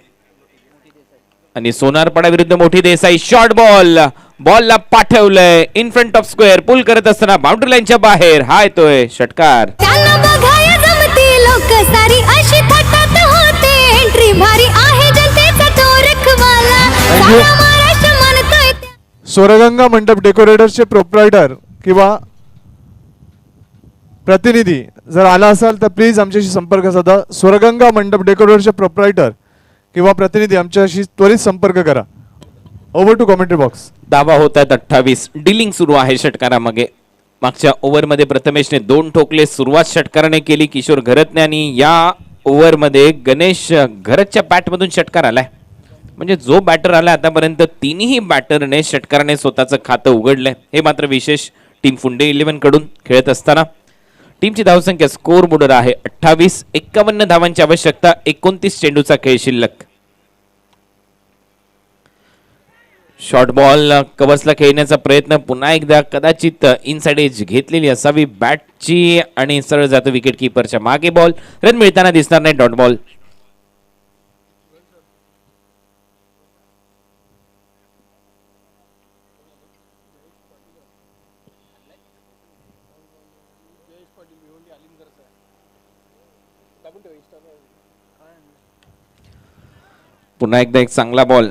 आणि सोनारपाडा विरुद्ध मोठी देसाई शॉर्ट बॉलला पाठवलंय in front of square. Pull करत असताना बाउंड्री लाईनच्या बाहेर हा येतोय षटकार. त्यांना बघाया जमती लोक सारी अशी थाटात होते एंट्री भारी आहे जनतेचा तो रखवाला सारा महाराष्ट्र मानतोय. स्वर्गंगा मंडप डेकोरेटर्सचे प्रोप्रायटर किंवा प्रतिनिधी जर आला असाल तर प्लीज आमच्याशी संपर्क साधा. स्वर्गंगा मंडप डेकोरेटरचे प्रोप्रायटर किंवा प्रतिनिधी आमच्याशी त्वरित संपर्क करा. Over to commentary box. धावा होत आहेत 28. डिलिंग सुरू आहे षटकारामागे. मागच्या ओव्हरमध्ये प्रथमेशने 2 ठोकले. सुरुवात षटकाराने केली किशोर घरतने आणि या ओव्हरमध्ये गणेश घरतच्या बॅटमधून षटकार आलाय. म्हणजे जो बॅटर आला आतापर्यंत तिन्ही बॅटरने षटकाराने स्वतःचं खातं उघडलंय. हे मात्र विशेष टीम फुंडे 11 कडून खेळत असताना. टीमची धावसंख्या स्कोर बोर्डवर आहे 28. 51 धावांची आवश्यकता. 29 चेंडूचा खेळ शिल्लक. शॉर्ट बॉल कव्हर्सला खेळण्याचा प्रयत्न पुन्हा एकदा कदाचित इनसाइड एज घेतलेली असावी बॅटची आणि सरळ जातो विकेट कीपरच्या मागे. बॉल रन मिळताना दिसणार नाही. Dot ball. पुन्हा एकदा एक चांगला बॉल.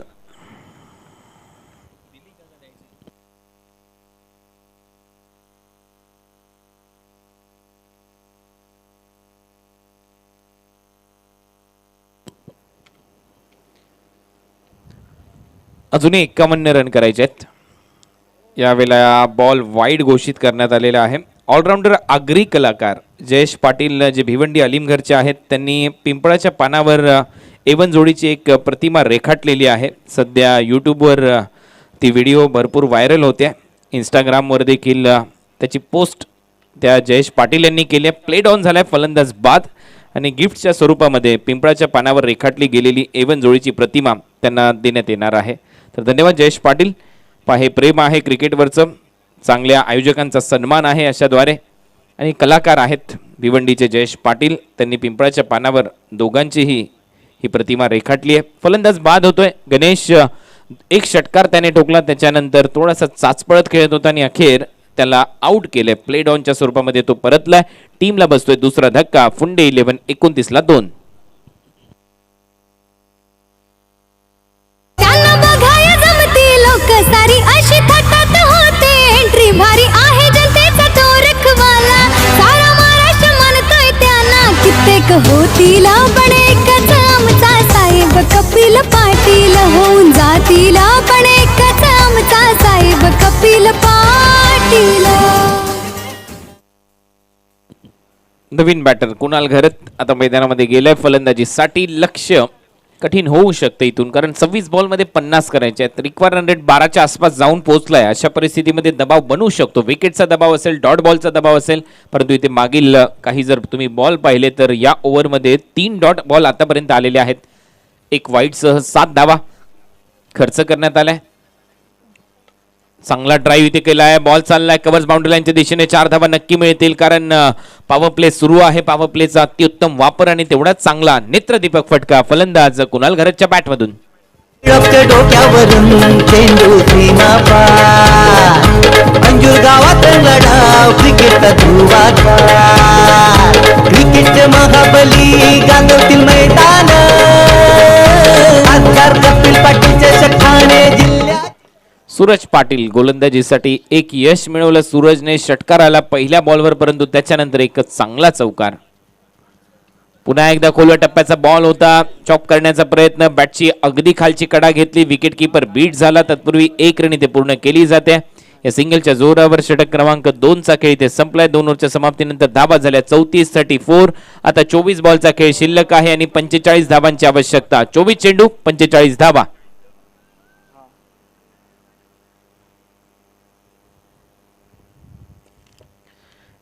अजूनही 51 रन करायचे आहेत. यावेळेला बॉल वाईड घोषित करण्यात आलेला आहे. ऑलराऊंडर आगरी कलाकार जयेश पाटील जे भिवंडी अलीमघरचे आहेत त्यांनी पिंपळाच्या पानावर एवन जोडीची एक प्रतिमा रेखाटलेली आहे. सध्या यूट्यूबवर ती व्हिडिओ भरपूर व्हायरल होते. इंस्टाग्रामवर देखील त्याची पोस्ट त्या जयेश पाटील यांनी केली आहे. प्लेड ऑन झालाय फलंदाज बाद आणि गिफ्टच्या स्वरूपामध्ये पिंपळाच्या पानावर रेखाटली गेलेली एवन जोडीची प्रतिमा त्यांना देण्यात येणार आहे. तर धन्यवाद जयेश पाटील. हे प्रेम आहे क्रिकेटवरचं. चांगल्या आयोजकांचा सन्मान आहे अशाद्वारे. आणि कलाकार आहेत भिवंडीचे जयेश पाटील. त्यांनी पिंपळाच्या पानावर दोघांचीही ही प्रतिमा रेखाटली आहे. फलंदाज बाद होतोय. गणेश एक षटकार त्याने ठोकला. त्याच्यानंतर थोडासा चाचपळत खेळत होता आणि अखेर त्याला आउट केले. प्लेड ऑनच्या स्वरूपामध्ये तो परतलाय. टीमला बसतोय दुसरा धक्का. फुंडे 11 29ला 2. सारी अशी थाटात होते एंट्री भारी आहे जनतेचा तो रखवाला सारा महाराष्ट्र मानतोय त्यांना कित्येक एक होतील पण एकच आमचा साहेब कपिल पाटील होऊन जातील पण एकच आमचा साहेब कपिल पाटील. नवीन बॅटर कुणाल घरत आता मैदानामध्ये गेलाय फलंदाजीसाठी. लक्ष्य कठीण होऊ शकते इथून, कारण 26 बॉलमध्ये 50 करायचे आहेत. रिक्वायर रन रेट 12च्या आसपास जाऊन पोहोचलाय. अशा परिस्थितीमध्ये दबाव बनवू शकतो. विकेटचा दबाव असेल, डॉट बॉलचा दबाव असेल, परंतु इथे मागील काही जर तुम्ही बॉल पाहिले तर या ओव्हरमध्ये 3 डॉट बॉल आतापर्यंत आलेले आहेत. एक वाईटसह 7 धावा खर्च करण्यात आलाय. चांगला ड्राईव्ह इथे केला आहे. बॉल चाललाय कव्हर्स बाउंड्री लाईनच्या दिशेने. 4 धावा नक्की मिळतील, कारण पॉवर प्ले सुरू आहे. पॉवर प्लेचा अत्युत्तम वापर आणि तेवढाच चांगला नेत्रदीपक फटका फलंदाज कुणाल घरतच्या बॅटमधून. डोक्यावरून चेंडू सीमा पार अंजूर गावात लढाव क्रिकेटचा धुवाचा. क्रिकेटचे महाबली गांगवतील मैदान. खासदार कपिल पाटीलच्या षटकाने जिल्ह्यात. सूरज पाटील गोलंदाजीसाठी एक यश मिळवलं. सूरजने षटकार आला पहिल्या बॉलवर, परंतु त्याच्यानंतर एकच चांगला चौकार. पुन्हा एकदा खोलव्या टप्प्याचा बॉल होता. चॉप करण्याचा प्रयत्न, बॅटची अगदी खालची कडा घेतली. विकेट किपर बीट झाला. तत्पूर्वी 1 रन इथे पूर्ण केली जाते. या सिंगलच्या जोरावर षटक क्रमांक 2चा खेळ इथे संपलाय. 2 ओव्हरच्या समाप्तीनंतर धावा झाल्या 34-34. आता 24 बॉलचा खेळ शिल्लक आहे आणि 45 धावांची आवश्यकता. 24 चेंडू 45 धावा.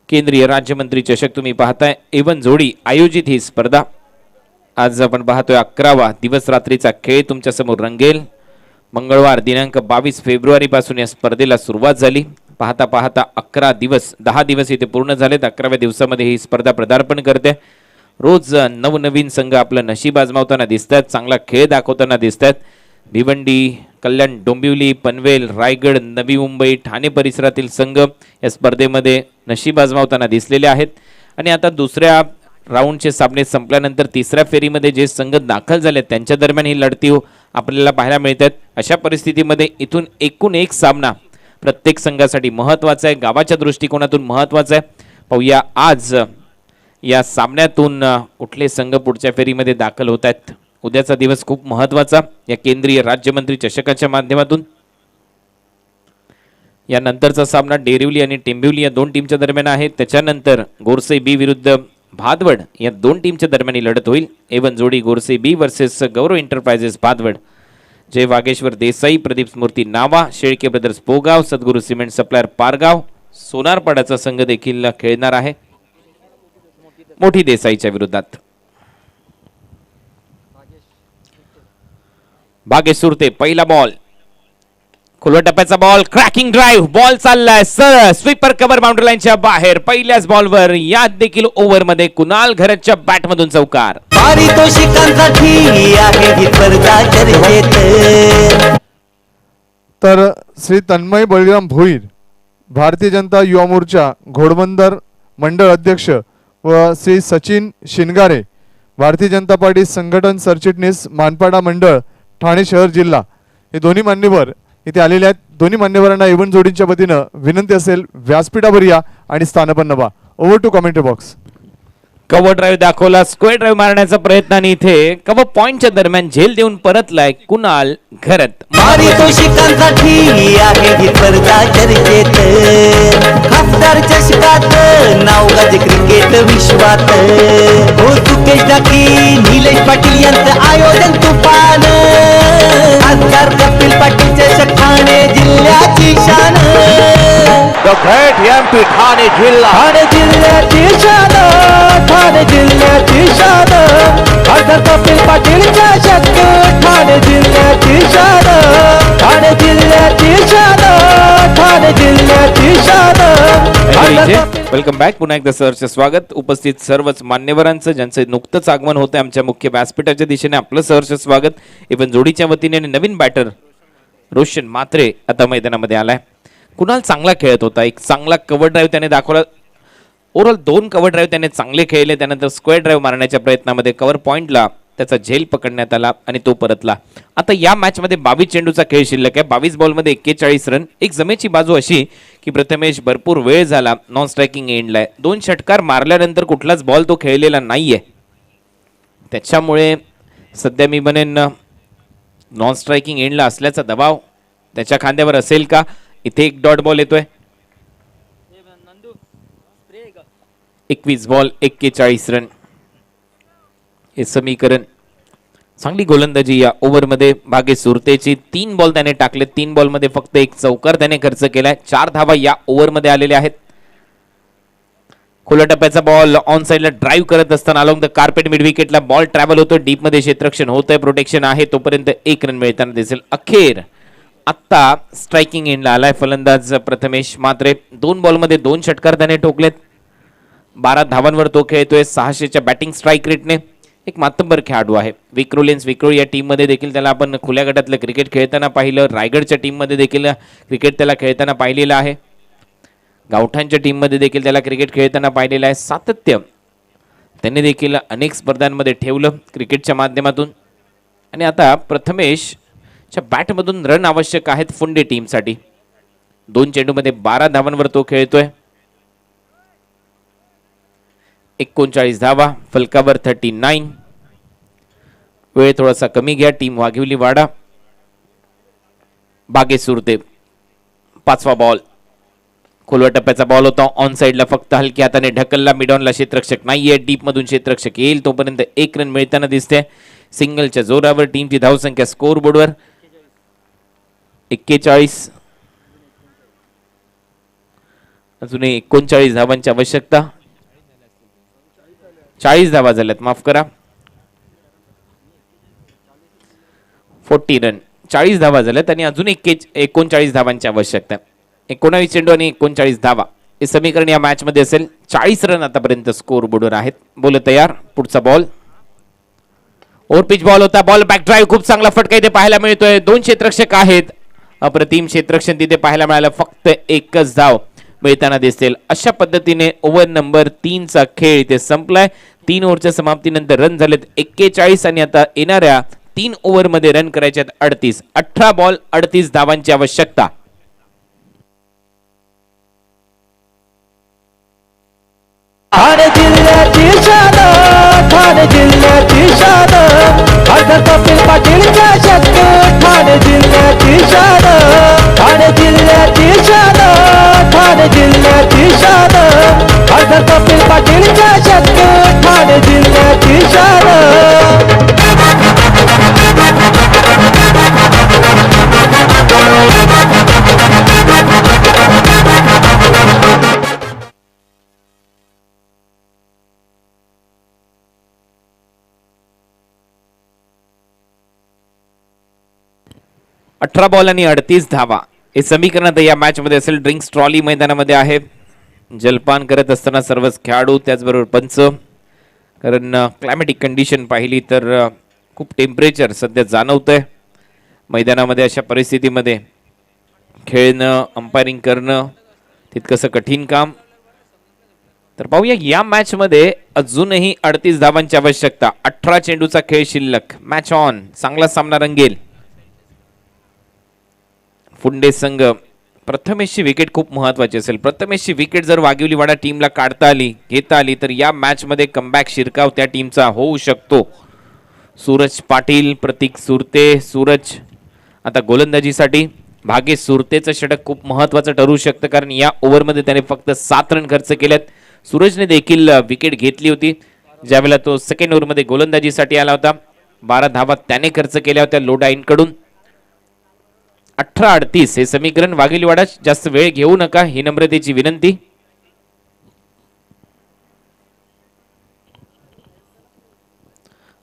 केंद्रीय राज्यमंत्री चषक तुम्ही पाहताय. एवन जोडी आयोजित ही स्पर्धा आज आपण पाहतोय 11वा दिवस रात्रीचा खेळ तुमच्या समोर रंगेल. मंगळवार दिनांक 22 फेब्रुवारी पासून या स्पर्धेला सुरुवात झाली. पाहता पाहता 10 दिवस इथे पूर्ण झालेत. 11व्या दिवसामध्ये ही स्पर्धा पदार्पण करते. रोज नवनवीन संघ आपलं नशीब आजमावताना दिसतात, चांगला खेळ दाखवताना दिसतात. भिवंडी, कल्याण, डोंबिवली, पनवेल, रायगड, नवी मुंबई, ठाणे परिसरातील संघ या स्पर्धेमध्ये नशीब आजमावताना दिसलेले आहेत. आणि आता दुसऱ्या राऊंडचे सामने संपल्यानंतर तिसऱ्या फेरीमध्ये जे संघ दाखल झाले त्यांच्या दरम्यान ही लढती आपल्याला पाहायला मिळतात. अशा परिस्थितीमध्ये इथून एकूण एक सामना प्रत्येक संघासाठी महत्त्वाचा आहे, गावाच्या दृष्टिकोनातून महत्त्वाचा आहे. पाहूया आज या सामन्यातून कुठले संघ पुढच्या फेरीमध्ये दाखल होत आहेत. उद्याचा दिवस खूप महत्त्वाचा या केंद्रीय राज्यमंत्री चषकाच्या माध्यमातून. यानंतरचा सामना डेरिवली आणि टेंबिवली या 2 टीमच्या दरम्यान आहे. त्याच्यानंतर गोरसे बी विरुद्ध भादवड या 2 टीमच्या दरम्यान ही लढत होईल. एवन जोडी गोरसे बी वर्सेस गौरव एंटरप्राइजेस भादवड. जय वागेश्वर देसाई, प्रदीप स्मृती नावा, शेळके ब्रदर्स पोगाव, सद्गुरू सिमेंट सप्लायर पारगाव, सोनारपाड्याचा संघ देखील खेळणार आहे मोठी देसाईच्या विरोधात. भागेश सुरते पहिला बॉल, खुल्या टप्प्याचा बॉल, क्रॅकिंग ड्राईव्ह, बॉल चाललाय सरळ स्वीपर कव्हर बाउंड्री लाईनच्या बाहेर. पहिल्याच बॉलवर यात देखील ओव्हरमध्ये कुणाल घरतच्या बॅटमधून चौकार. पारितोषिकांसाठी आहे ही स्पर्धा चर्चेत. तर श्री तन्मय बळीराम भोईर, भारतीय जनता युवा मोर्चा घोडबंदर मंडळ अध्यक्ष, व श्री सचिन शिनगारे, भारतीय जनता पार्टी संघटन सरचिटणीस मानपाडा मंडळ ठाणे शहर जिल्हा, हे दोन्ही मान्यवर इथे आलेले आहेत. दोन्ही मान्यवरांना इव्हेंट जोडींच्या वतीनं विनंती असेल, व्यासपीठावर या आणि स्थानपन्न व्हा. Over to commentary box. Cover drive दाखवला, स्क्वेअर ड्राईव्ह मारण्याचा प्रयत्न आणि इथे कव्हर पॉइंटच्या दरम्यान झेल देऊन परतलाय कुणाल घरत. पारितोषिकांसाठी आहे ही स्पर्धा चर्चेत. खासदार चषकात नाव गाजे क्रिकेट विश्वात. हो सुकेश टाकी, निलेश पाटील यांचं आयोजन तुफान. खासदार कपिल पाटील चषक ठाणे जिल्ह्याची शान. The great MP ठाणे जिल्हा. ठाणे जिल्ह्याची शान, ठाणे जिल्ह्याची शान. खासदार कपिल पाटील चषक ठाणे जिल्ह्याची शान. ठाणे जिल्ह्याची शान, ठाणे जिल्ह्याची शान. Welcome back. पुन्हा एकदा सहर्ष स्वागत. उपस्थित सर्वच मान्यवरांचं ज्यांचे नुकतंच आगमन होते आमच्या मुख्य व्यासपीठाच्या दिशेने आपलं सहर्ष स्वागत. इव्हन जोडीच्या वतीने आणि नवीन बॅटर रोशन मात्रे आता मैदानामध्ये आलाय. कुणाल चांगला खेळत होता, एक चांगला कव्हर ड्राईव्ह त्याने दाखवला. ओव्हरऑल 2 कव्हर ड्राईव्ह त्याने चांगले खेळले. त्यानंतर स्क्वेअर ड्राईव्ह मारण्याच्या प्रयत्नामध्ये कव्हर पॉइंटला त्याचा झेल पकडण्यात आला आणि तो परतला. आता या मॅचमध्ये 22 चेंडूचा खेळ शिल्लक आहे. 22 बॉलमध्ये 41 रन. एक जमेची बाजू अशी की प्रथमेश भरपूर वेळ झाला नॉन स्ट्रायकिंग एंडला आहे. 2 षटकार मारल्यानंतर कुठलाच बॉल तो खेळलेला नाहीये. त्याच्यामुळे सध्या मी म्हणेन नॉन स्ट्रायकिंग एंडला असल्याचा दबाव त्याच्या खांद्यावर असेल का. इथे एक डॉट बॉल येतोय. 21 बॉल 41 रन हे समीकरण. चांगली गोलंदाजी या ओव्हरमध्ये भागेश सुरतेची. 3 बॉल त्याने टाकले. 3 बॉलमध्ये फक्त एक चौकार त्याने खर्च केलाय. 4 धावा या ओव्हरमध्ये आलेल्या आहेत. खुल्या टप्प्याचा बॉल ऑन साइडला ड्राईव्ह करत असताना अलॉंग द कार्पेट मिड विकेटला बॉल ट्रॅव्हल होतो. डीप मध्ये क्षेत्ररक्षण होतंय. प्रोटेक्शन आहे तोपर्यंत 1 रन मिळताना दिसेल. अखेर आत्ता स्ट्रायकिंग एंडला आलाय फलंदाज प्रथमेश म्हात्रे. 2 बॉलमध्ये 2 षटकार त्याने ठोकलेत. 12 धावांवर तो खेळतोय 600च्या बॅटिंग स्ट्राईक रेटने. एक मातब्बर खेळाडू आहे. विक्रोलियन्स विक्रोळ या टीममध्ये देखील त्याला आपण खुल्या गटातलं क्रिकेट खेळताना पाहिलं. रायगडच्या टीममध्ये देखील क्रिकेट त्याला खेळताना पाहिलेलं आहे. गावठांच्या टीममध्ये देखील त्याला क्रिकेट खेळताना पाहिलेलं आहे. सातत्य त्यांनी देखील अनेक स्पर्धांमध्ये ठेवलं क्रिकेटच्या माध्यमातून. आणि आता प्रथमेशच्या बॅटमधून रन आवश्यक आहेत फुंडे टीमसाठी. 2 चेंडूमध्ये 12 धावांवर तो खेळतोय. 39 धावा फलकावर 39. वेळ थोडासा कमी घ्या. टीम वाघिवली वाडा. बागेश सुरते 5वा बॉल. खोलवा टप्प्याचा बॉल होता. ऑन साइडला फक्त हलक्या हाताने ढकलला. मिडॉनला क्षेत्ररक्षक नाहीये. डीप मधून क्षेत्ररक्षक येईल तोपर्यंत 1 रन मिळताना दिसते. सिंगलच्या जोरावर टीमची धावसंख्या स्कोर बोर्डवर 41. अजूनही 39 धावांची आवश्यकता. 40 धावा झाल्यात माफ करा. 40 रन 40 धावा झाल्यात आणि अजून 39 धावांची आवश्यकता. 19 चेंडू आणि 39 धावा हे समीकरण या मॅच मध्ये असेल. 40 रन आतापर्यंत स्कोर बोर्डवर आहेत. बोल तयार. पुढचा बॉल ओव्हरपिच बॉल होता. बॉल बॅक ड्राईव्ह खूप चांगला फटका इथे पाहायला मिळतोय. 2 क्षेत्ररक्षक आहेत. अप्रतिम क्षेत्ररक्षण तिथे पाहायला मिळालं. फक्त एकच धाव मिळताना दिसेल. अशा पद्धतीने ओव्हर नंबर 3 चा खेळ इथे संपलाय. 3 ओव्हरच्या समाप्तीनंतर रन झालेत 41 आणि आता येणाऱ्या 3 ओव्हर मध्ये रन करायचे आहेत 38. 18 बॉल 38 धावांची आवश्यकता. ठाणे जिल्ह्याची शान, ठाणे जिल्ह्याची शान, खासदार कपिल पाटीलच्या शक्य. ठाणे जिल्ह्याची शान, ठाणे जिल्ह्याची शान, ठाणे जिल्ह्याची शान, खासदार कपिल पाटीलच्या शक्य. ठाणे जिल्ह्याची शान. 18 बॉल आणि 38 धावा हे समीकरण आता या मॅच मध्ये असेल. ड्रिंक्स ट्रॉली मैदानामध्ये आहे. जलपान करत असताना सर्वच खेळाडू त्याचबरोबर पंच. कारण क्लायमॅटिक कंडिशन पाहिली तर खूप टेम्परेचर सध्या जाणवतंय मैदानामध्ये. अशा परिस्थितीमध्ये खेळणं अंपायरिंग करणं तितकंसं कठीण काम. तर पाहूया या मॅच मध्ये अजूनही 38 धावांची आवश्यकता. 18 चेंडूचा खेळ शिल्लक. Match on. चांगला सामना रंगेल. फुंडे संघ प्रथमेशची विकेट खूप महत्वाची असेल. प्रथमेशची विकेट जर वाघिवली वाडा टीमला काढता आली घेता आली तर या मॅच मध्ये कमबॅक शिरकाव त्या टीमचा होऊ शकतो. सूरज पाटील प्रतीक सुरते. सूरज आता गोलंदाजीसाठी. भागेश सुरतेचं षटक खूप महत्वाचं ठरू शकतं कारण या ओव्हरमध्ये त्याने फक्त 7 रन खर्च केलेत. सूरजने देखील विकेट घेतली होती ज्यावेळेला तो सेकंड ओव्हरमध्ये गोलंदाजीसाठी आला होता. 12 धावा त्याने खर्च केल्या होत्या लोडाईन कडून. 18-38 हे समीकरण. वाघिलीवाडा जास्त वेळ घेऊ नका ही नम्रतेची विनंती.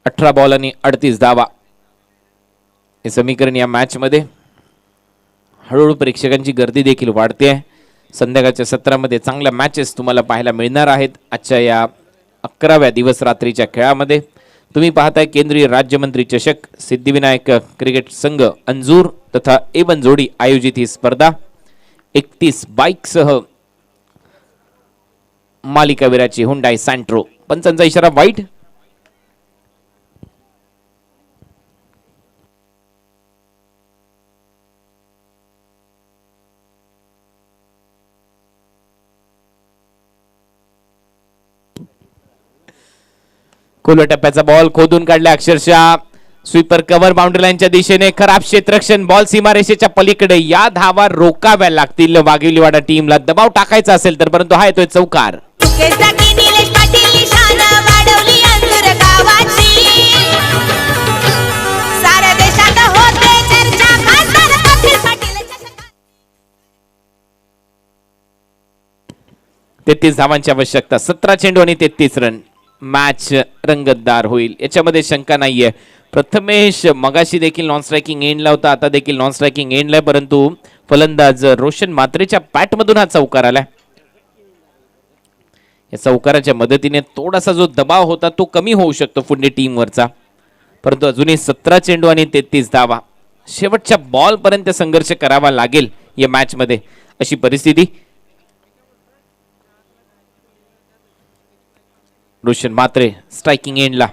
अठरा बॉल आणि 38 धावा हे समीकरण या मॅच मध्ये. हळूहळू प्रेक्षकांची गर्दी देखील वाढते आहे. संध्याकाळच्या सत्रामध्ये चांगल्या मॅचेस तुम्हाला पाहायला मिळणार आहेत. आजच्या या 11व्या दिवस रात्रीच्या खेळामध्ये तुम्ही पाहताय केंद्रीय राज्यमंत्री चषक सिद्धिविनायक क्रिकेट संघ अंजूर तथा एवन जोडी आयोजित ही स्पर्धा. 31 बाईकसह मालिकावीराची हुंडाई सँट्रो. पंचांचा इशारा वाईट. खुल्या टप्प्याचा बॉल खोदून काढला अक्षरशः स्वीपर कव्हर बाउंड्री लाईनच्या दिशेने खराब क्षेत्ररक्षण बॉल सीमारेषेच्या पलीकडे या धावा रोकाव्या लागतील वाघिवलीवाडा टीमला दबाव टाकायचा असेल तर परंतु हा येतोय चौकार तेहतीस धावांची आवश्यकता 17 चेंडू आणि 33 रन मॅच रंगतदार होईल याच्यामध्ये शंका नाहीये प्रथमेश मगाशी देखील नॉन स्ट्रायकिंग एंडला होता आता देखील नॉन स्ट्रायकिंग एंडला परंतु फलंदाज रोशन मात्रेच्या बॅटमधून हा चौकार आलाय या चौकाराच्या मदतीने थोडासा जो दबाव होता तो कमी होऊ शकतो पुणे टीमवरचा परंतु अजूनही 17 चेंडू आणि 33 धावा शेवटच्या बॉल पर्यंत संघर्ष करावा लागेल या मॅच मध्ये अशी परिस्थिती रोशन मात्रे स्ट्रायकिंग एंडला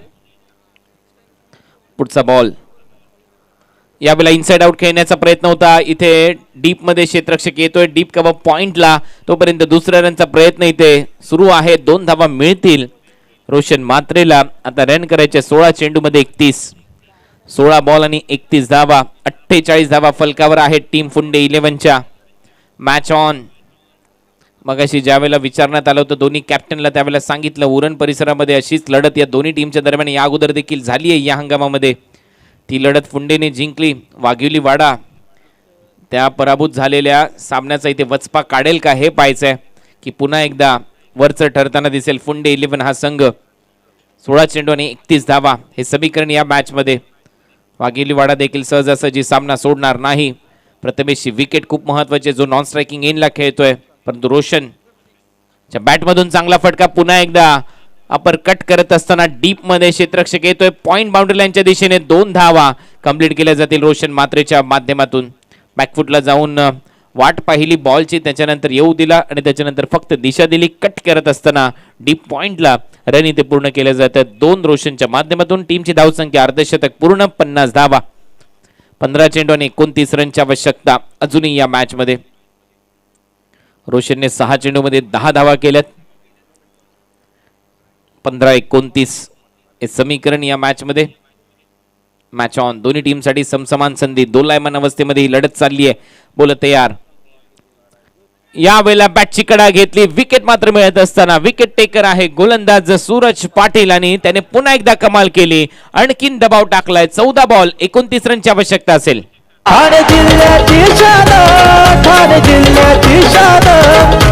पुढचा बॉल यावेळेला इनसाइड आउट खेळण्याचा प्रयत्न होता इथे डीप मध्ये क्षेत्ररक्षक येतोय डीप कव्हर पॉइंटला तोपर्यंत दुसऱ्या रनचा प्रयत्न इथे सुरू आहे 2 धावा मिळतील रोशन मात्रेला आता रन करायचे 16 चेंडू मध्ये 16 बॉल आणि 31 धावा 48 धावा फलकावर आहेत टीम फुंडे 11च्या मॅच ऑन मगाशी ज्यावेळेला विचारण्यात आलं होतं दोन्ही कॅप्टनला त्यावेळेला सांगितलं उरण परिसरामध्ये अशीच लढत या दोन्ही टीमच्या दरम्यान या अगोदर देखील झाली आहे या हंगामामध्ये ती लढत फुंडेने जिंकली वाघिवलीवाडा त्या पराभूत झालेल्या सामन्याचा इथे वचपा काढेल का हे पाहायचंय की पुन्हा एकदा वरचं ठरताना दिसेल फुंडे 11 हा संघ 16 चेंडू आणि 31 धावा हे समीकरण या मॅचमध्ये वाघिवलीवाडा देखील सहजासहजी सामना सोडणार नाही प्रथमेशची विकेट खूप महत्वाची जो नॉन स्ट्रायकिंग एंडला खेळतोय परंतु रोशन बॅटमधून चांगला फटका पुन्हा एकदा अपर कट करत असताना डीप मध्ये क्षेत्ररक्षक येतोय पॉइंट बाउंड्री लाईनच्या दिशेने 2 धावा कंप्लीट केल्या जातील रोशन मात्रेच्या माध्यमातून बॅकफुटला जाऊन वाट पाहिली बॉलची त्याच्यानंतर येऊ दिला आणि त्याच्यानंतर फक्त दिशा दिली कट करत असताना डीप पॉइंटला रन इथे पूर्ण केले जातात 2 रोशनच्या माध्यमातून टीमची धावसंख्या अर्धशतक पूर्ण 50 धावा 15 चेंडू आणि 29 रनची आवश्यकता अजूनही या मॅच मध्ये रोशनने 6 चेंडू मध्ये 10 धावा केल्यात 15-29 हे समीकरण या मॅच मध्ये मॅच ऑन दोन्ही टीमसाठी समसमान संधी दोलायमान अवस्थेमध्ये ही लढत चालली आहे बोल तयार या वेळेला बॅटची कडा घेतली विकेट मात्र मिळत असताना विकेट टेकर आहे गोलंदाज सूरज पाटील आणि त्याने पुन्हा एकदा कमाल केली आणखीन दबाव टाकलाय 14 बॉल 29 रनची आवश्यकता असेल ठाणे जिल्ह्याची शान ठाणे जिल्ह्याची शान